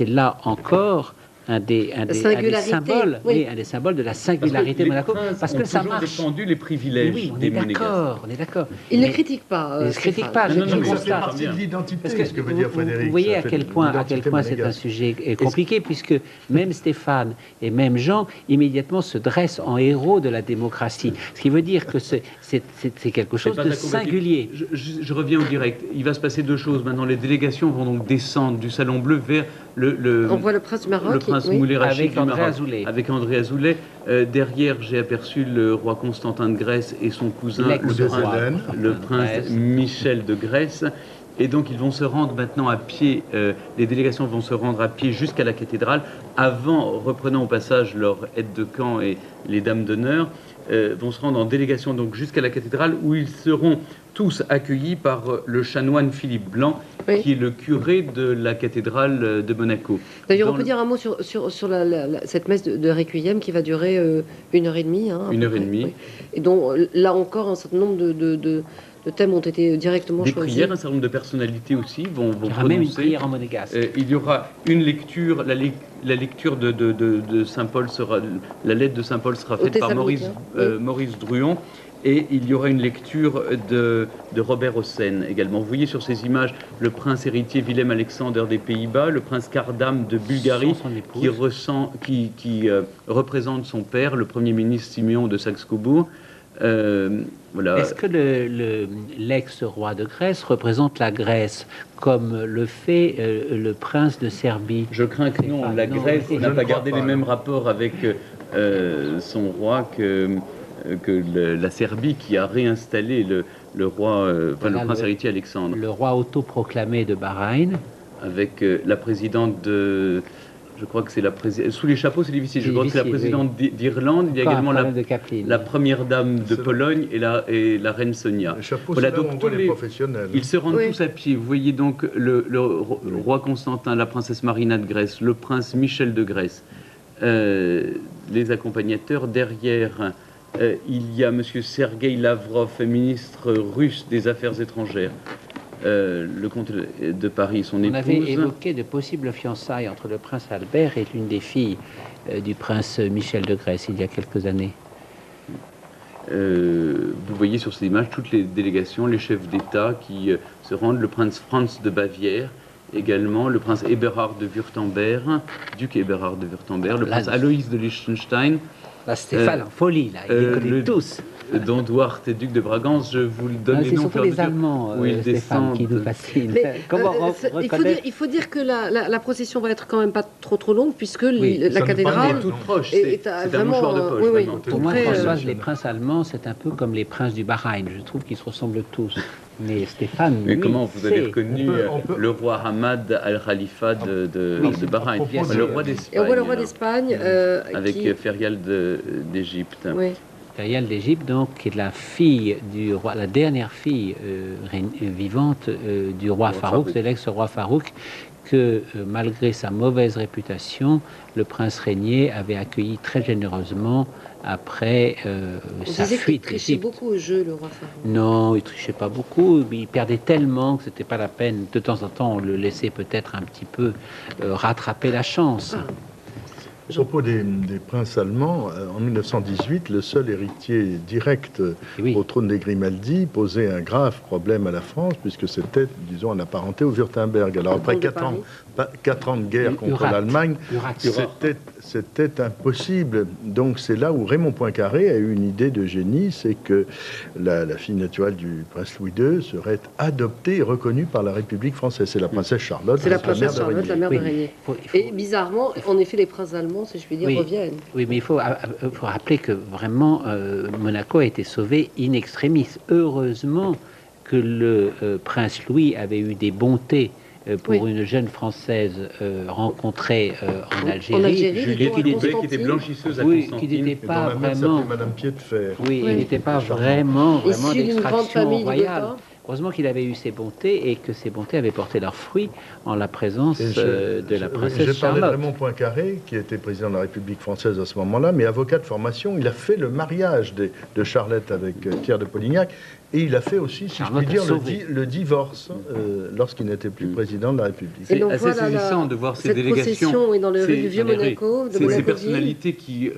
là encore un des symboles, un des symboles de la singularité de Monaco, parce que ça marche. Défendu les privilèges des Monégasques. On est d'accord. Ils ne critiquent pas. Ils ne critiquent pas. Ça fait partie de l'identité, ce que veut dire Frédéric. Vous voyez à quel point c'est un sujet compliqué, puisque même Stéphane et même Jean immédiatement se dressent en héros de la démocratie. Ce qui veut dire que c'est quelque chose de singulier. Je reviens au direct. Il va se passer deux choses. Maintenant, les délégations vont donc descendre du Salon Bleu vers on voit le prince du Maroc. Le prince Moulay Rachid avec André Azoulay. Avec André Azoulay. Derrière, j'ai aperçu le roi Constantin de Grèce et son cousin, le prince Michel de Grèce. Et donc, ils vont se rendre maintenant à pied, les délégations vont se rendre à pied jusqu'à la cathédrale, reprenant au passage leur aide de camp et les dames d'honneur, vont se rendre en délégation donc jusqu'à la cathédrale, où ils seront tous accueillis par le chanoine Philippe Blanc, qui est le curé de la cathédrale de Monaco. D'ailleurs, on peut dire un mot sur cette messe de Requiem qui va durer 1h30. Une heure et demie. Oui. Et dont, là encore, un certain nombre de thèmes ont été directement choisis. Des prières, un certain nombre de personnalités aussi vont Il y aura prononcer. même une prière en monégasque. Il y aura une lecture, la lecture de Saint Paul sera, la lettre de Saint Paul sera faite par Maurice Druon. Et il y aura une lecture de Robert Hossein également. Vous voyez sur ces images le prince héritier Willem-Alexander des Pays-Bas, le prince Kardam de Bulgarie, qui représente son père, le premier ministre Siméon de Saxe-Cobourg. Voilà. Est-ce que l'ex-roi de Grèce représente la Grèce comme le fait le prince de Serbie? Je crains que non. La Grèce n'a pas gardé les mêmes rapports avec son roi que la Serbie, qui a réinstallé le roi, le prince héritier Alexandre. Le roi autoproclamé de Bahreïn. Avec la présidente de... Je crois que c'est la présidente... Sous les chapeaux, c'est difficile. Je crois que c'est la présidente d'Irlande. Il y a également la première dame de Pologne et la reine Sonia. Les chapeaux, voilà, donc on voit les professionnels. Ils se rendent tous à pied. Vous voyez donc le roi Constantin, la princesse Marina de Grèce, le prince Michel de Grèce, les accompagnateurs. Derrière, il y a M. Sergueï Lavrov, ministre russe des Affaires étrangères. le comte de Paris et son épouse. On avait évoqué de possibles fiançailles entre le prince Albert et l'une des filles du prince Michel de Grèce il y a quelques années. Vous voyez sur ces images toutes les délégations, les chefs d'État qui se rendent, le prince Franz de Bavière, également le prince Eberhard de Württemberg, duc Eberhard de Württemberg, le prince Aloïs de Liechtenstein. Là, Stéphane en folie, là, il les connaît tous. Don Duarte, duc de Bragance, je vous le donne les noms. C'est surtout les Allemands, Stéphane, qui nous fascinent. Il faut dire que la procession va être quand même pas trop longue, puisque la cathédrale est un mouchoir de poche. Pour moi, Françoise, les princes allemands, c'est un peu comme les princes du Bahreïn. Je trouve qu'ils se ressemblent tous. Mais Stéphane, mais comment vous avez reconnu le roi Hamad al-Khalifa de Bahreïn, le roi d'Espagne, le roi d'Espagne avec Ferial d'Égypte. Oui. Ferial d'Égypte, donc, qui est la fille du roi, la dernière fille vivante du roi Farouk, de l'ex-roi Farouk, que malgré sa mauvaise réputation, le prince régnier avait accueilli très généreusement après sa fuite. Il trichait beaucoup au jeu, le roi Farouk. Non, il trichait pas beaucoup. Il perdait tellement que c'était pas la peine. De temps en temps, on le laissait peut-être un petit peu rattraper la chance. À propos des princes allemands, en 1918, le seul héritier direct au trône des Grimaldi posait un grave problème à la France, puisque c'était, disons, en apparenté au Württemberg. Alors après 4 ans de guerre contre l'Allemagne, c'était impossible. Donc c'est là où Raymond Poincaré a eu une idée de génie, c'est que la fille naturelle du prince Louis II serait adoptée et reconnue par la République française. C'est la princesse Charlotte. C'est la princesse Charlotte, la mère de Régnier. Et bizarrement, en effet, les princes allemands, si je puis dire, reviennent. Oui, mais il faut rappeler que vraiment, Monaco a été sauvé in extremis. Heureusement que le prince Louis avait eu des bontés pour une jeune Française rencontrée en Algérie. Juliette qui était blanchisseuse à Constantine. Qui n'était pas vraiment... Madame Pied-de-Fer. Oui, il n'était pas vraiment d'extraction royale. Heureusement qu'il avait eu ces bontés et que ces bontés avaient porté leurs fruits en la présence de la princesse Charlotte. J'ai parlé de Raymond Poincaré, qui était président de la République française à ce moment-là, mais avocat de formation. Il a fait le mariage de Charlotte avec Pierre de Polignac. Et il a fait aussi, si je puis dire, le divorce lorsqu'il n'était plus président de la République. C'est assez saisissant de voir ces délégations dans le vieux Monaco. Ces personnalités qui,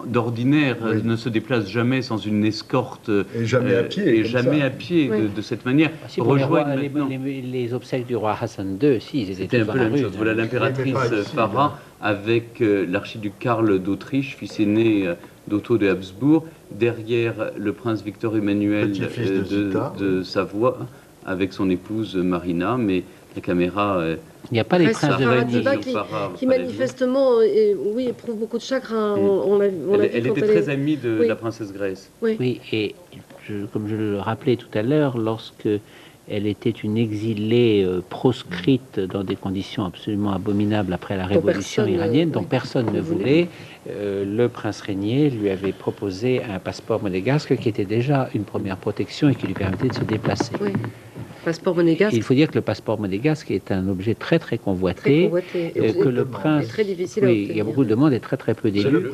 d'ordinaire, ne se déplacent jamais sans une escorte. Et jamais à pied. Et jamais à pied de cette manière. Les obsèques du roi Hassan II, si, c'était un peu la même chose. Voilà l'impératrice Farah avec l'archiduc Karl d'Autriche, fils aîné d'Otto de Habsbourg, derrière le prince Victor Emmanuel de Savoie, avec son épouse Marina, mais la caméra... Il n'y a pas les princes de Régnier. Qui manifestement, éprouve beaucoup de chagrin. Elle était très amie de la princesse Grèce. Oui, et comme je le rappelais tout à l'heure, lorsque elle était une exilée proscrite dans des conditions absolument abominables après la révolution iranienne, dont personne ne voulait. Le prince Régnier lui avait proposé un passeport monégasque qui était déjà une première protection et qui lui permettait de se déplacer. Oui. Passeport monégasque. Il faut dire que le passeport monégasque est un objet très convoité, que le prince, très difficile à obtenir. Il y a beaucoup de demandes et très peu d'élus.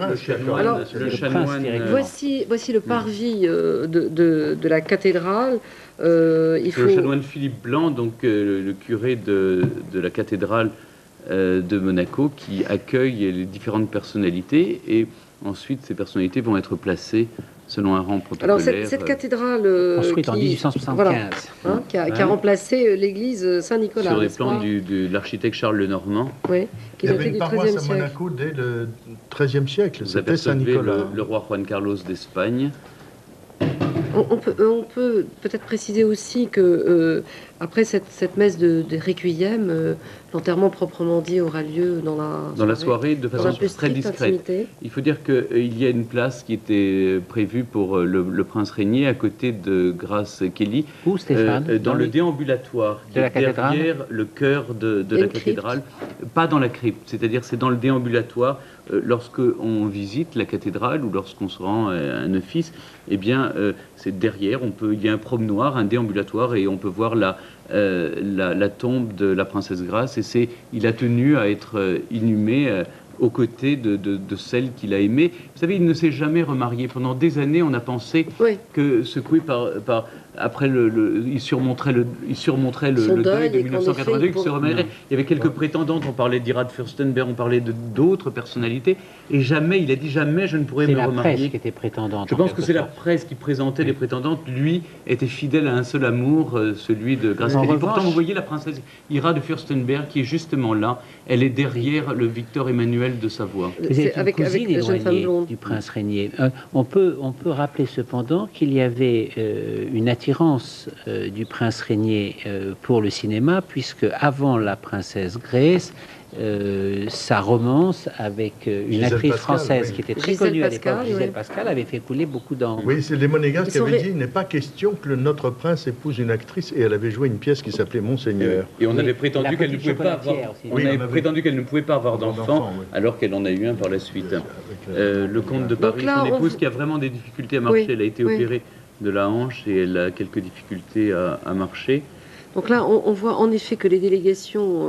Voici le parvis de la cathédrale. Le chanoine Philippe Blanc, donc le curé de la cathédrale de Monaco, qui accueille les différentes personnalités, et ensuite ces personnalités vont être placées selon un rang protocolaire. Alors cette cathédrale construite en 1875, qui a remplacé l'église Saint-Nicolas. Sur les plans de l'architecte Charles Lenormand. Oui, qui il y avait une paroisse à Monaco dès le XIIIe siècle. C'était Saint-Nicolas. Le roi Juan Carlos d'Espagne. On peut peut-être préciser aussi que après cette messe de Requiem, l'enterrement proprement dit aura lieu dans la soirée de façon très discrète. Intimité. Il faut dire qu'il y a une place qui était prévue pour le prince Régnier à côté de Grace Kelly. Où, Stéphane dans le déambulatoire qui est derrière le chœur de la cathédrale. Pas dans la crypte, c'est-à-dire c'est dans le déambulatoire. Lorsque on visite la cathédrale ou lorsqu'on se rend à un office, eh bien, c'est derrière, il y a un promenoir, un déambulatoire, et on peut voir la tombe de la princesse Grace, et il a tenu à être inhumé aux côtés de celle qu'il a aimée. Vous savez, il ne s'est jamais remarié. Pendant des années, on a pensé que secoué par après il surmonterait le deuil de 1982, il se remettrait. Il y avait quelques prétendantes, on parlait d'Ira de Fürstenberg, on parlait d'autres personnalités, et jamais, il a dit jamais je ne pourrais me remarier. C'est la presse qui était prétendante. Je pense que c'est la presse qui présentait les prétendantes. Lui était fidèle à un seul amour, celui de Grace Kelly. Pourtant, vous voyez la princesse Ira de Fürstenberg qui est justement là. Elle est derrière le Victor Emmanuel de Savoie. C'est avec éloignée du prince régnier. On peut rappeler cependant qu'il y avait une attirance du prince régnier pour le cinéma, puisque avant la princesse Grace, sa romance avec une actrice française qui était très connue à l'époque, Gisèle Pascal, avait fait couler beaucoup d'encre. Oui, c'est les Monégasques qui avaient dit il n'est pas question que notre prince épouse une actrice, et elle avait joué une pièce qui s'appelait Monseigneur. Et on avait prétendu qu'elle ne pouvait pas avoir, prétendu qu'elle ne pouvait pas avoir d'enfant, alors qu'elle en a eu un par la suite. Le comte de Paris, son épouse, qui a vraiment des difficultés à marcher, elle a été opérée de la hanche et elle a quelques difficultés à marcher. Donc là, on voit en effet que les délégations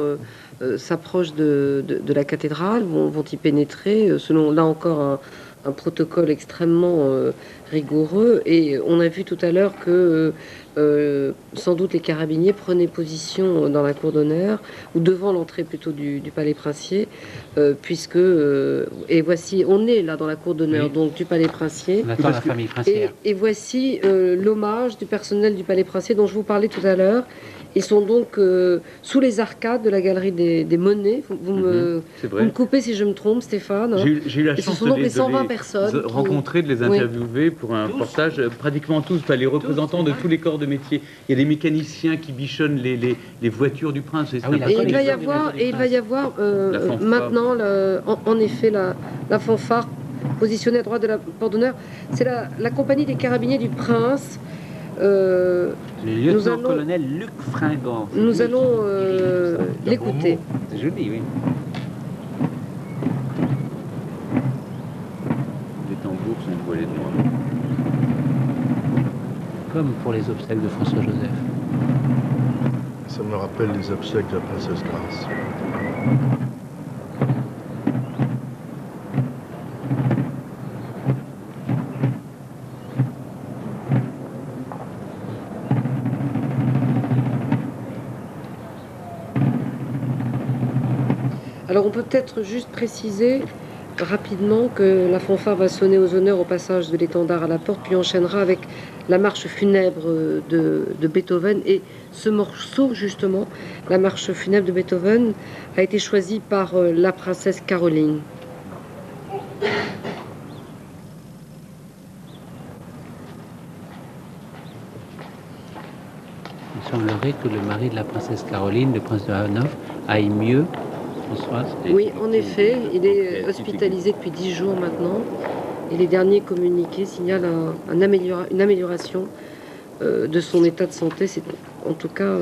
s'approchent de la cathédrale, vont y pénétrer, selon, là encore, un protocole extrêmement rigoureux. Et on a vu tout à l'heure que, sans doute, les carabiniers prenaient position dans la cour d'honneur, ou devant l'entrée plutôt du palais princier, puisque... et voici, on est là dans la cour d'honneur, donc du palais princier. On attend la famille princière. Et voici l'hommage du personnel du palais princier dont je vous parlais tout à l'heure. Ils sont donc sous les arcades de la galerie des Monnaies. Vous me coupez si je me trompe, Stéphane. J'ai eu la chance de les 120 personnes rencontrer, de les interviewer pour un reportage. Pratiquement tous, les représentants de tous les corps de métier. Il y a des mécaniciens qui bichonnent les voitures du prince. Et il va y avoir maintenant, en effet, la fanfare positionnée à droite de la porte d'honneur. C'est la compagnie des carabiniers du prince. Le lieutenant-colonel Luc Fringant. Nous allons l'écouter. C'est joli, oui. Les tambours sont voilés de noir. Comme pour les obsèques de François-Joseph. Ça me rappelle les obsèques de la princesse Grace. Alors on peut peut-être juste préciser rapidement que la fanfare va sonner aux honneurs au passage de l'étendard à la porte, puis enchaînera avec la marche funèbre de Beethoven. Et ce morceau, justement, la marche funèbre de Beethoven, a été choisi par la princesse Caroline. Il semblerait que le mari de la princesse Caroline, le prince de Hanovre, aille mieux. Oui, en effet, il est hospitalisé depuis 10 jours maintenant, et les derniers communiqués signalent une amélioration de son état de santé. C'est en tout cas,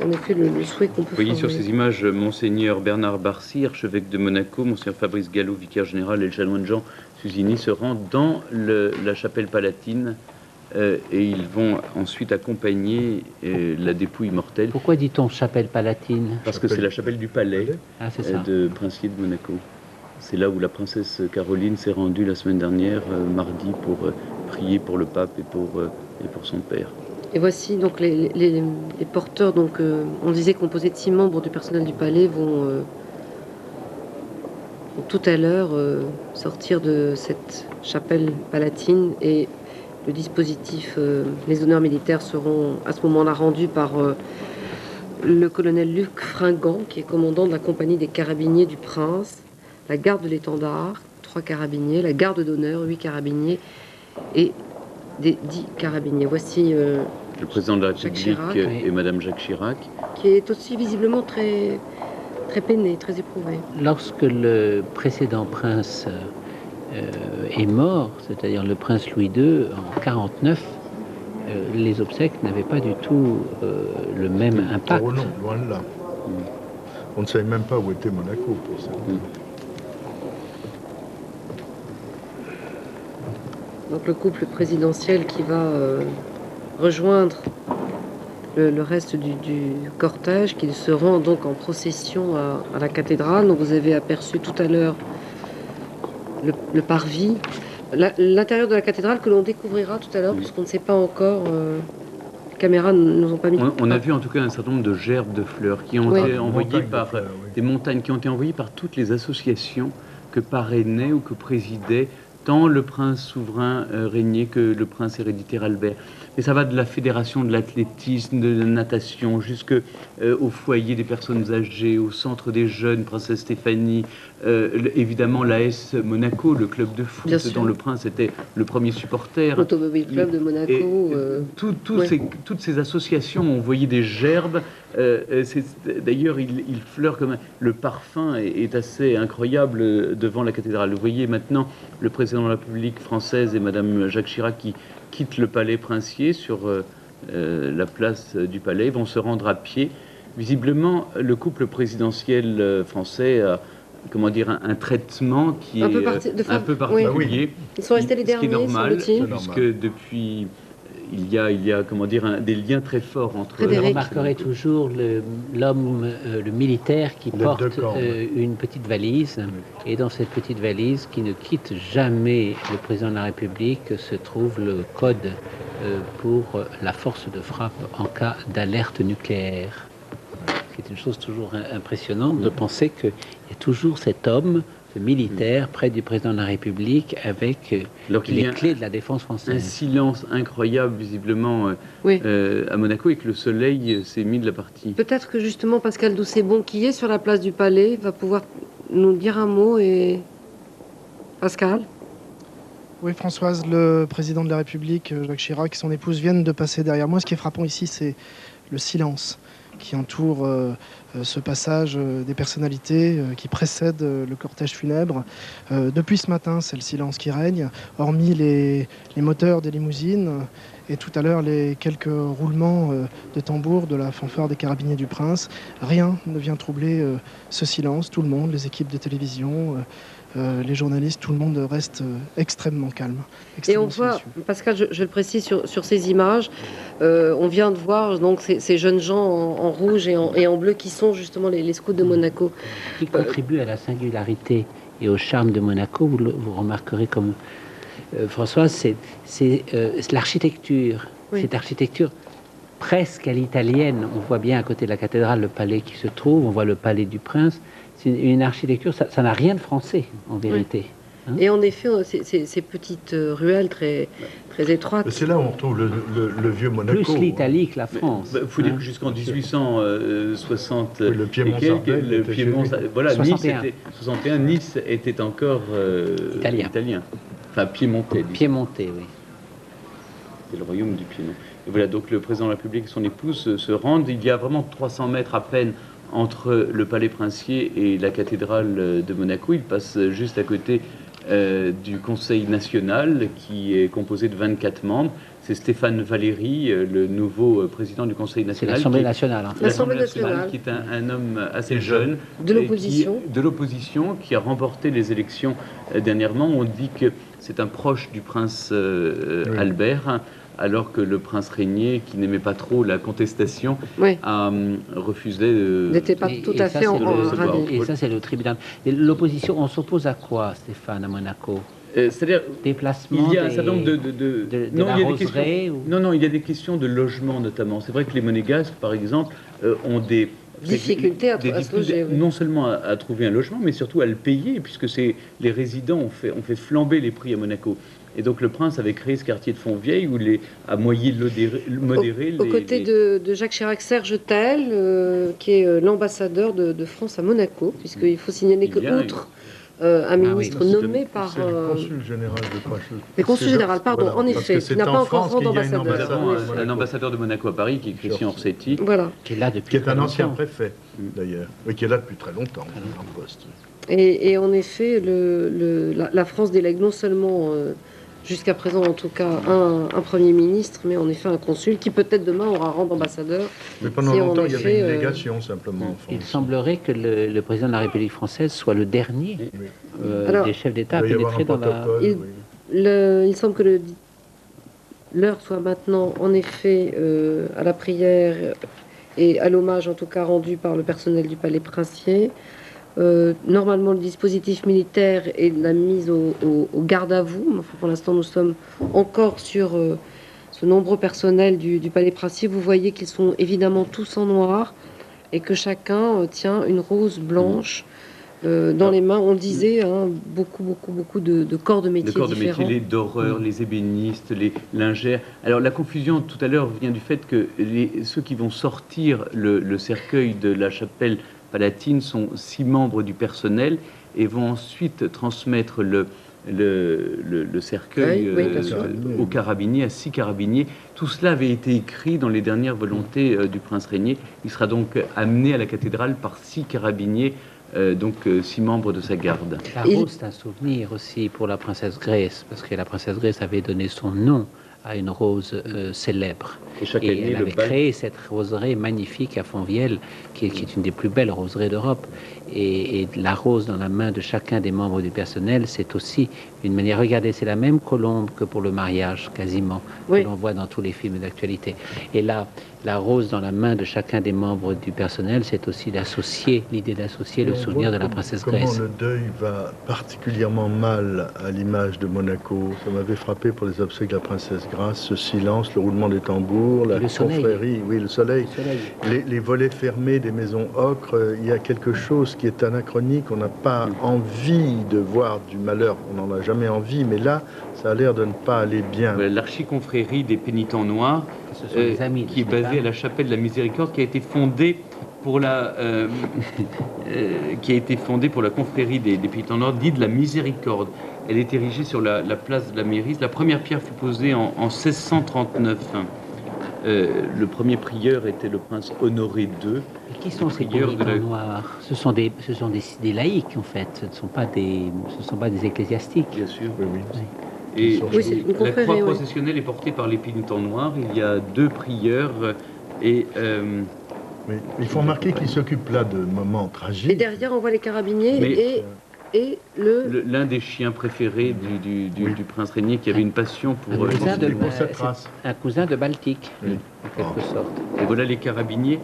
en effet, le souhait qu'on peut faire. Vous voyez sur ces images Monseigneur Bernard Barcy, archevêque de Monaco, Monseigneur Fabrice Gallo, vicaire général, et le chanoine Jean Susini se rendent dans la chapelle palatine. Et ils vont ensuite accompagner la dépouille mortelle. Pourquoi dit-on chapelle palatine? Parce que c'est la chapelle du palais de Princier de Monaco. C'est là où la princesse Caroline s'est rendue la semaine dernière, mardi, pour prier pour le pape et pour son père. Et voici donc les porteurs, donc, on disait composés de 6 membres du personnel du palais, vont tout à l'heure sortir de cette chapelle palatine, et le dispositif, les honneurs militaires seront à ce moment-là rendus par le colonel Luc Fringant, qui est commandant de la compagnie des carabiniers du Prince, la garde de l'étendard, 3 carabiniers, la garde d'honneur, 8 carabiniers, et des 10 carabiniers. Voici le président de la République et Madame Jacques Chirac, qui est aussi visiblement très, très peiné, très éprouvé. Lorsque le précédent prince est mort, c'est-à-dire le prince Louis II, en 1949, les obsèques n'avaient pas du tout le même impact. Oh non, loin de là. On ne savait même pas où était Monaco pour ça. Donc le couple présidentiel qui va rejoindre le reste du cortège, qui se rend donc en procession à la cathédrale. Donc vous avez aperçu tout à l'heure le parvis, l'intérieur de la cathédrale que l'on découvrira tout à l'heure, puisqu'on ne sait pas encore caméras ne nous ont pas mis. On a vu en tout cas un certain nombre de gerbes de fleurs qui ont été envoyées par des montagnes qui ont été envoyées par toutes les associations que parrainaient ou que présidaient tant le prince souverain Régnier que le prince héréditaire Albert. Et ça va de la fédération de l'athlétisme, de la natation, jusque au foyer des personnes âgées, au centre des jeunes, princesse Stéphanie, évidemment l'AS Monaco, le club de foot dont le prince était le premier supporter. L'Automobile Club de Monaco. Toutes ces associations ont envoyé des gerbes. D'ailleurs, il fleure comme le parfum est assez incroyable devant la cathédrale. Vous voyez maintenant le président de la République française et Madame Jacques Chirac qui quittent le palais princier sur la place du palais, vont se rendre à pied. Visiblement, le couple présidentiel français a, comment dire, un traitement qui est un peu particulier. Ils sont restés les derniers, ce qui est normal, semble-t-il. puisque depuis... Il y a comment dire, des liens très forts entre... Vous remarquerez toujours l'homme, le militaire qui porte une petite valise. Et dans cette petite valise, qui ne quitte jamais le président de la République, se trouve le code pour la force de frappe en cas d'alerte nucléaire. C'est une chose toujours impressionnante de penser qu'il y a toujours cet homme militaire près du président de la République avec les clés de la défense française. Un silence incroyable visiblement à Monaco et que le soleil s'est mis de la partie. Peut-être que justement Pascal Doucet-Bon qui est sur la place du Palais va pouvoir nous dire un mot. Et Pascal? Oui, Françoise, le président de la République, Jacques Chirac et son épouse viennent de passer derrière moi. Ce qui est frappant ici, c'est le silence qui entoure ce passage des personnalités qui précèdent le cortège funèbre. Depuis ce matin, c'est le silence qui règne, hormis les moteurs des limousines et tout à l'heure les quelques roulements de tambour de la fanfare des carabiniers du Prince. Rien ne vient troubler ce silence. Tout le monde, les équipes de télévision, les journalistes, tout le monde reste extrêmement calme. Et on voit, Pascal, je le précise sur ces images, on vient de voir donc ces jeunes gens en rouge et en bleu qui sont justement les scouts de Monaco. Qui contribuent à la singularité et au charme de Monaco, vous remarquerez comme Françoise, c'est l'architecture. Oui. Cette architecture presque à l'italienne. On voit bien à côté de la cathédrale le palais qui se trouve, on voit le palais du Prince. C'est une architecture, ça n'a rien de français, en vérité. Hein? Et en effet, ces petites ruelles très étroites. C'est là où on trouve le vieux Monaco. Plus l'Italie que la France. Il faut dire que jusqu'en 1860, le Piémont, voilà, 61, Nice était encore italien. Enfin, piémontais. Piémontais, oui. C'est le royaume du Piémont. Et voilà, donc le président de la République et son épouse se rendent. Il y a vraiment 300 mètres à peine entre le palais princier et la cathédrale de Monaco. Il passe juste à côté du Conseil national qui est composé de 24 membres. C'est Stéphane Valéry, le nouveau président du Conseil national. C'est l'Assemblée nationale. Hein. L'Assemblée nationale, qui est un homme assez jeune. De l'opposition. De l'opposition, qui a remporté les élections dernièrement. On dit que c'est un proche du prince Albert, alors que le prince Régnier, qui n'aimait pas trop la contestation, a refusé de... N'était pas tout à fait en ravi. Et ça, c'est le tribunal. L'opposition, on s'oppose à quoi, Stéphane, à Monaco? C'est-à-dire, déplacement, il y a un certain nombre il y a des questions de logement notamment. C'est vrai que les monégasques, par exemple, ont des difficultés à se loger. Non seulement à trouver un logement, mais surtout à le payer, puisque les résidents ont fait flamber les prix à Monaco. Et donc le prince avait créé ce quartier de Fontvieille où à moyen modéré... Aux côtés de Jacques Chirac, Serge Tell, qui est l'ambassadeur de France à Monaco, puisqu'il faut signaler que outre... un ministre nommé par... le consul général, je crois. Le consul général, pardon, voilà, en effet, qui n'a pas encore rang d'ambassadeur. Un ambassadeur de Monaco à Paris, qui est Christian Orsetti. Voilà. Qui est là depuis qui est un ancien préfet, d'ailleurs. Oui, qui est là depuis très longtemps, en poste. Et en effet, la France délègue non seulement... jusqu'à présent, en tout cas, un Premier ministre, mais en effet un consul qui peut-être demain aura rang d'ambassadeur. Mais pendant longtemps, il y avait une délégation simplement en France. Il semblerait que le président de la République française soit le dernier des chefs d'État à pénétrer dans la... Il semble que l'heure soit maintenant, en effet, à la prière et à l'hommage, en tout cas, rendu par le personnel du palais princier. Normalement, le dispositif militaire est la mise au garde à vous. Enfin, pour l'instant, nous sommes encore sur ce nombreux personnel du palais princier, vous voyez qu'ils sont évidemment tous en noir et que chacun tient une rose blanche dans les mains. On disait beaucoup de corps de métier différents. De corps de métier, les doreurs, les ébénistes, les lingères. Alors la confusion tout à l'heure vient du fait que ceux qui vont sortir le cercueil de la chapelle palatine sont 6 membres du personnel et vont ensuite transmettre le cercueil aux carabiniers, à 6 carabiniers. Tout cela avait été écrit dans les dernières volontés du prince régnier. Il sera donc amené à la cathédrale par 6 carabiniers, donc 6 membres de sa garde. La rose, c'est un souvenir aussi pour la princesse Grace, parce que la princesse Grace avait donné son nom à une rose célèbre. Et chaque année, elle avait créé cette roseraie magnifique à Fontvieille, qui est une des plus belles roseraies d'Europe. Et la rose dans la main de chacun des membres du personnel, c'est aussi une manière... Regardez, c'est la même colombe que pour le mariage, quasiment, que l'on voit dans tous les films d'actualité. Et là, la rose dans la main de chacun des membres du personnel, c'est aussi d'associer, l'idée d'associer le souvenir de la princesse Grace. Comment le deuil va particulièrement mal à l'image de Monaco. Ça m'avait frappé pour les obsèques de la princesse Grace, ce silence, le roulement des tambours, la confrérie, le soleil. Les volets fermés des maisons ocre, il y a quelque chose qui est anachronique, on n'a pas envie de voir du malheur, on n'en a jamais envie, mais là, ça a l'air de ne pas aller bien. L'archiconfrérie des pénitents noirs, qui est basée à la chapelle de la Miséricorde, qui a été fondée pour la confrérie des pénitents noirs, dite de la Miséricorde. Elle est érigée sur la place de la mairie. La première pierre fut posée en 1639. Le premier prieur était le prince Honoré II. Et qui sont ces pénitents noirs? Ce sont des laïcs, en fait. Ce ne sont pas des ecclésiastiques. Bien sûr, oui. Et la croix processionnelle est portée par les pénitents noirs. Il y a 2 prieurs et... Il faut remarquer qu'il s'occupe là de moments tragiques. Et derrière, on voit les carabiniers et l'un des chiens préférés du prince régnier qui avait une passion pour cette race. Un cousin de Baltique, en quelque sorte. Et voilà les carabiniers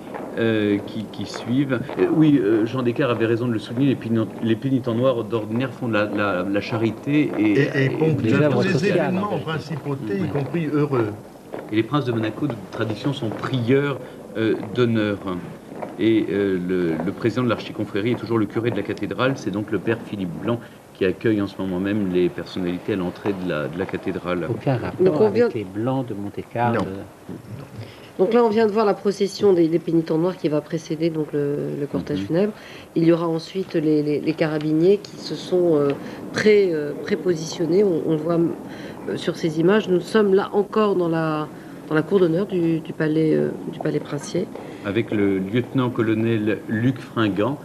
qui suivent. Jean Descartes avait raison de le souligner, les pénitents noirs d'ordinaire font de la charité et ponctuent tous les événements en principauté, y compris heureux. Et les princes de Monaco, de tradition, sont prieurs d'honneur. Et le président de l'archiconfrérie est toujours le curé de la cathédrale, c'est donc le père Philippe Blanc qui accueille en ce moment même les personnalités à l'entrée de la cathédrale. Aucun rapport avec les Blancs de Monte-Carlo. Donc là, on vient de voir la procession des pénitents noirs qui va précéder donc le cortège funèbre. Il y aura ensuite les carabiniers qui se sont prépositionnés. On le voit sur ces images. Nous sommes là encore dans la cour d'honneur du palais princier. Avec le lieutenant-colonel Luc Fringant,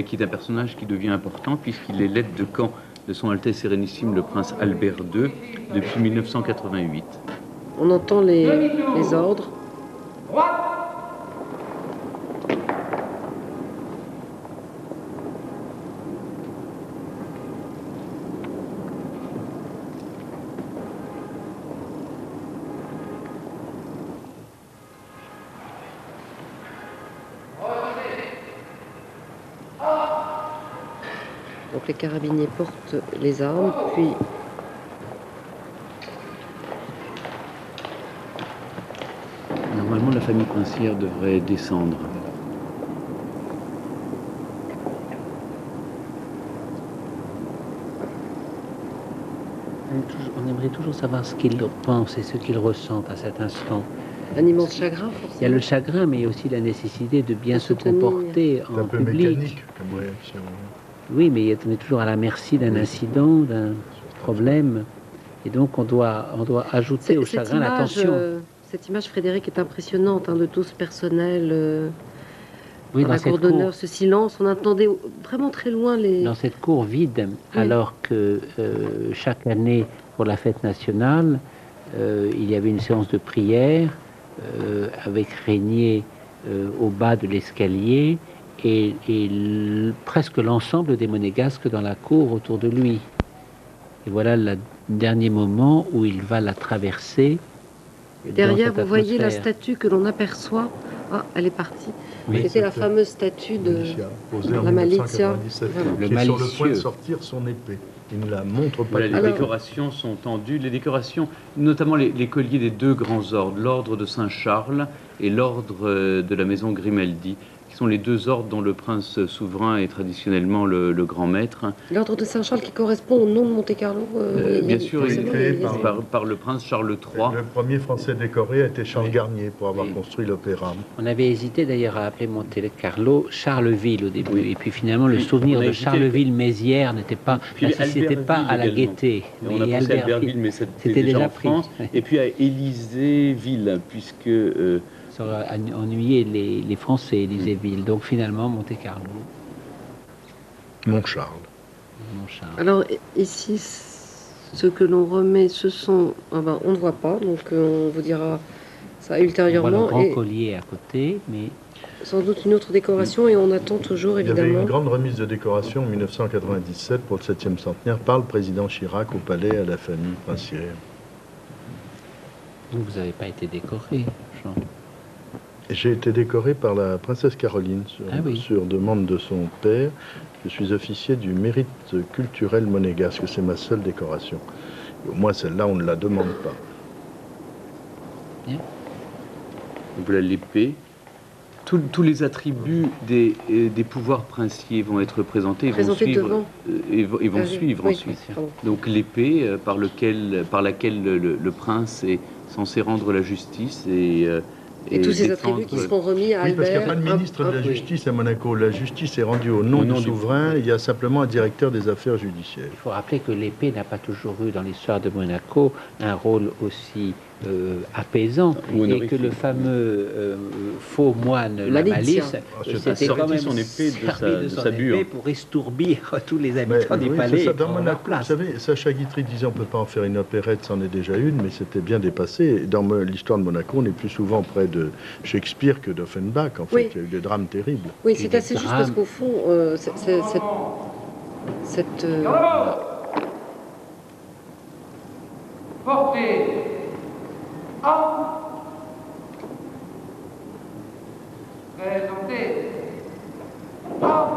qui est un personnage qui devient important puisqu'il est l'aide de camp de son Altesse Sérénissime le prince Albert II depuis 1988. On entend les ordres. Donc les carabiniers portent les armes, puis normalement la famille princière devrait descendre. On aimerait toujours savoir ce qu'ils pensent et ce qu'ils ressentent à cet instant. Un immense chagrin, forcément. Il y a le chagrin, mais il y a aussi la nécessité de bien se comporter en un peu public. Mécanique comme réaction. Oui, mais on est toujours à la merci d'un incident, d'un problème. Et donc on doit ajouter au chagrin l'attention. Cette image, Frédéric, est impressionnante, de tout ce personnel dans la cour d'honneur, ce silence. On entendait vraiment très loin les... Dans cette cour vide, alors que chaque année, pour la fête nationale, il y avait une séance de prière avec Régnier au bas de l'escalier et presque l'ensemble des monégasques dans la cour autour de lui. Et voilà le dernier moment où il va la traverser. Derrière, vous voyez la statue que l'on aperçoit Ah, elle est partie. Oui, c'était la fameuse statue de posée en la Malizia. 1997, Le qui est sur le point de malicieux. sortir son épée. Il ne la montre pas. Voilà, les décorations sont tendues. Les décorations, notamment les colliers des deux grands ordres, l'ordre de Saint-Charles et l'ordre de la maison Grimaldi, qui sont les deux ordres dont le prince souverain est traditionnellement le grand maître. L'ordre de Saint-Charles qui correspond au nom de Monte-Carlo. Bien sûr, il est créé par- par le prince Charles III. Le premier Français décoré a été Charles Garnier pour avoir construit l'opéra. On avait hésité d'ailleurs à appeler Monte-Carlo Charleville au début. Et puis finalement, le souvenir on a de hésité Charleville-Mézières n'était pas, Puis c'était pas à la Albertville gaieté. Et on a pensé à Albertville, mais c'était déjà en pris. France. Et puis à Élyséeville, puisque... Ça aurait ennuyé les Français, Élyséeville. Donc finalement, Monte-Carlo. Montcharles. Alors ici, ce que l'on remet, ce sont... on ne voit pas, donc on vous dira ça On voit ultérieurement. le grand Et collier à côté, mais sans doute une autre décoration, et on attend toujours Il y avait évidemment... une grande remise de décoration en 1997 pour le 7e centenaire par le président Chirac au palais à la famille princière. vous n'avez pas été décoré, Jean. J'ai été décoré par la princesse Caroline sur demande de son père. Je suis officier du mérite culturel monégasque, c'est ma seule décoration. Et au moins celle-là, on ne la demande pas. Voilà l'épée. Tous les attributs des pouvoirs princiers vont être présentés et vont Présentés suivre, devant. et vont Ah oui, suivre oui, ensuite. pardon. Donc l'épée par laquelle le prince est censé rendre la justice Et tous ces défendre- attributs qui seront remis à Oui, parce qu'il n'y a Albert. pas de ministre de la oui. Justice à Monaco. La justice est rendue au nom du souverain. Il y a simplement un directeur des affaires judiciaires. Il faut rappeler que l'épée n'a pas toujours eu dans l'histoire de Monaco un rôle aussi apaisant, Ou et honorifique. que le fameux faux moine la Malizia. Malice c'était quand même son épée de sa bure. pour estourbir tous les Mais, habitants du oui, palais. c'est ça. et Dans prendre leur Monaco, vous place. savez, Sacha Guitry disait on ne peut pas en faire une opérette, c'en est déjà une, mais c'était bien dépassé. Et dans l'histoire de Monaco, on est plus souvent près de Shakespeare que d'Offenbach. En fait, Oui. il y a eu des drames terribles. Oui, c'est assez juste parce qu'au fond, cette Portez. Hop. Présentez. Hop.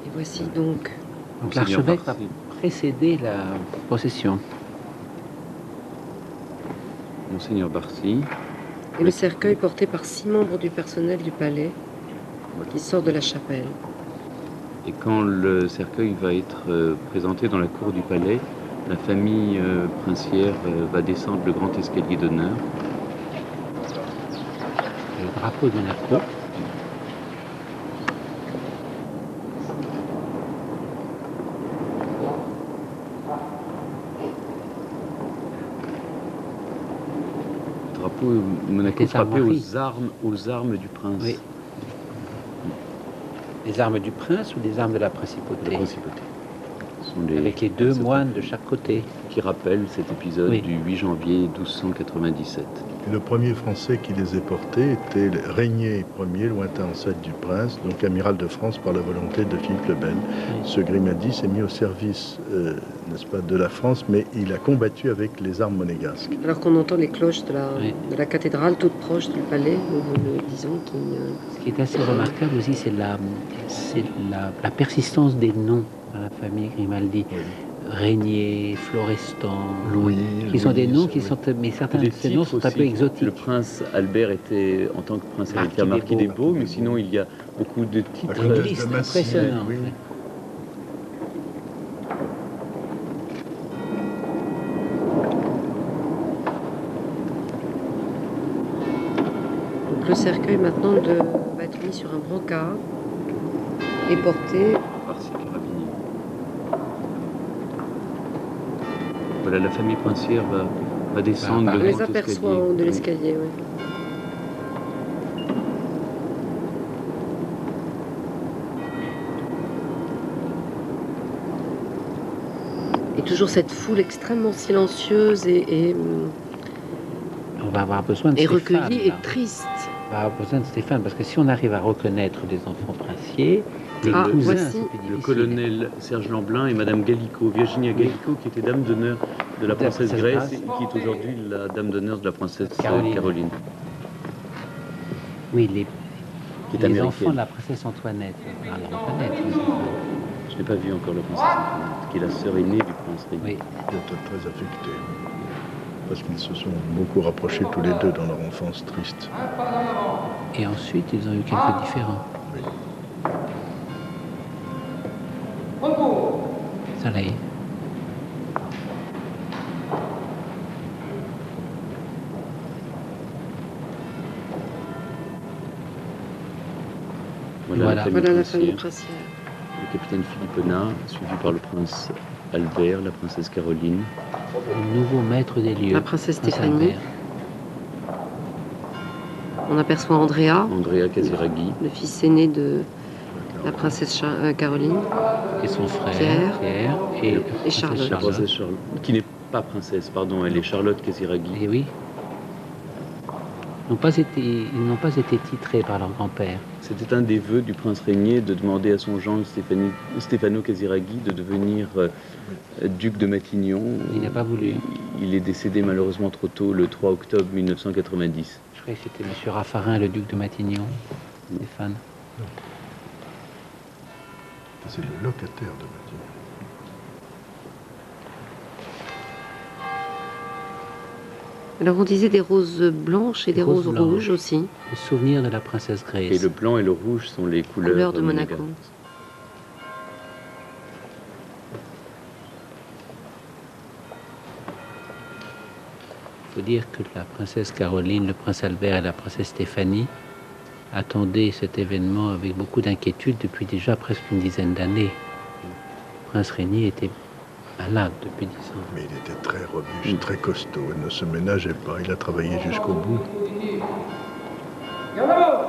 Et voici donc... Donc l'archevêque va précéder la procession. Monseigneur Barcy. Et le cercueil porté par 6 membres du personnel du palais qui sort de la chapelle. Et quand le cercueil va être présenté dans la cour du palais, la famille princière va descendre le grand escalier d'honneur. Le drapeau de Monaco. Drapeau Monaco Des frappé armoiries. aux armes du prince. Oui. Les armes du prince ou des armes de la principauté, Ce sont avec les deux moines de chaque côté. Qui rappellent cet épisode Oui. du 8 janvier 1297. Et le premier Français qui les ait portés était Régnier Ier, lointain ancêtre du prince, donc amiral de France par la volonté de Philippe le Bel. Ce Grimaldi s'est mis au service, n'est-ce pas, de la France, mais il a combattu avec les armes monégasques. Alors qu'on entend les cloches de la cathédrale, toutes proches du palais, disons, qui... Ce qui est assez remarquable aussi, c'est la persistance des noms dans la famille Grimaldi. Régnier, Florestan, Louis, qui sont des noms qui sont, mais certains de ces noms sont un peu exotiques. Le prince Albert était, en tant que prince héritier, marquis des Beaux, mais sinon il y a beaucoup de titres. Une liste impressionnante. Oui. Donc le cercueil maintenant va être mis sur un brancard et porté... Barcy Carabinier. Voilà, la famille princière va descendre On le les grand aperçoit escalier. en haut de l'escalier, oui. Et toujours cette foule extrêmement silencieuse et On va avoir besoin de et Stéphane, recueillie et là. triste. On va avoir besoin de Stéphane, parce que si on arrive à reconnaître des enfants princiers, c'était le colonel Serge Lamblin et Madame Gallico, Virginia Gallico, qui était dame d'honneur de la princesse Grace et qui est aujourd'hui la dame d'honneur de la princesse Caroline. Oui, les enfants de la princesse Antoinette. Je n'ai pas vu encore la princesse Antoinette, qui est la sœur aînée du prince Régnier. Oui. Ils étaient très affectés, parce qu'ils se sont beaucoup rapprochés tous les deux dans leur enfance triste. Et ensuite, ils ont eu quelques différends. Oui. Ça là est. Voilà la famille princière. princière. Le capitaine Philippona, suivi par le prince Albert, la princesse Caroline. Le nouveau maître des lieux. La princesse Stéphanie. On aperçoit Andrea. Andrea Casiraghi. Le fils aîné de la princesse Caroline. Et son frère Pierre et Charlotte. La princesse Charlotte. Qui n'est pas princesse, pardon, elle est Charlotte Casiraghi. Et oui. Ils n'ont pas été titrés par leur grand-père. C'était un des vœux du prince Régnier de demander à son gendre Stefano Casiraghi de devenir duc de Matignon. Il n'a pas voulu. Il est décédé malheureusement trop tôt, le 3 octobre 1990. Je croyais que c'était M. Raffarin, le duc de Matignon. Stéphane. C'est le locataire de Matignon. Alors on disait des roses blanches et des roses rouges aussi. Le souvenir de la princesse Grace. Et le blanc et le rouge sont les couleurs de Monaco. Il faut dire que la princesse Caroline, le prince Albert et la princesse Stéphanie attendaient cet événement avec beaucoup d'inquiétude depuis déjà presque une dizaine d'années. Le prince Régnier était malade depuis 10 ans. Mais il était très robuste, très costaud. Il ne se ménageait pas. Il a travaillé jusqu'au bout.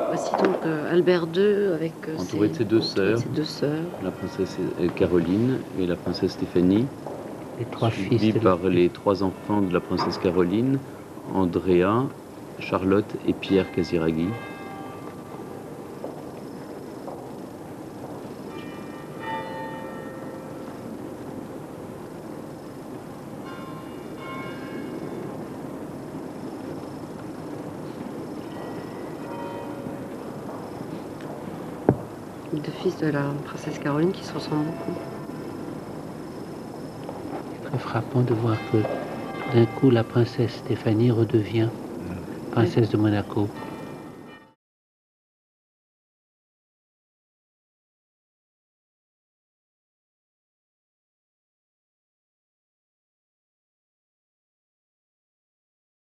Voici donc Albert II avec entouré de ses deux sœurs, la princesse Caroline et la princesse Stéphanie. Les trois fils. Par les trois enfants de la princesse Caroline, Andrea, Charlotte et Pierre Casiraghi. Deux fils de la princesse Caroline qui se ressemblent beaucoup. C'est très frappant de voir que d'un coup la princesse Stéphanie redevient princesse de Monaco.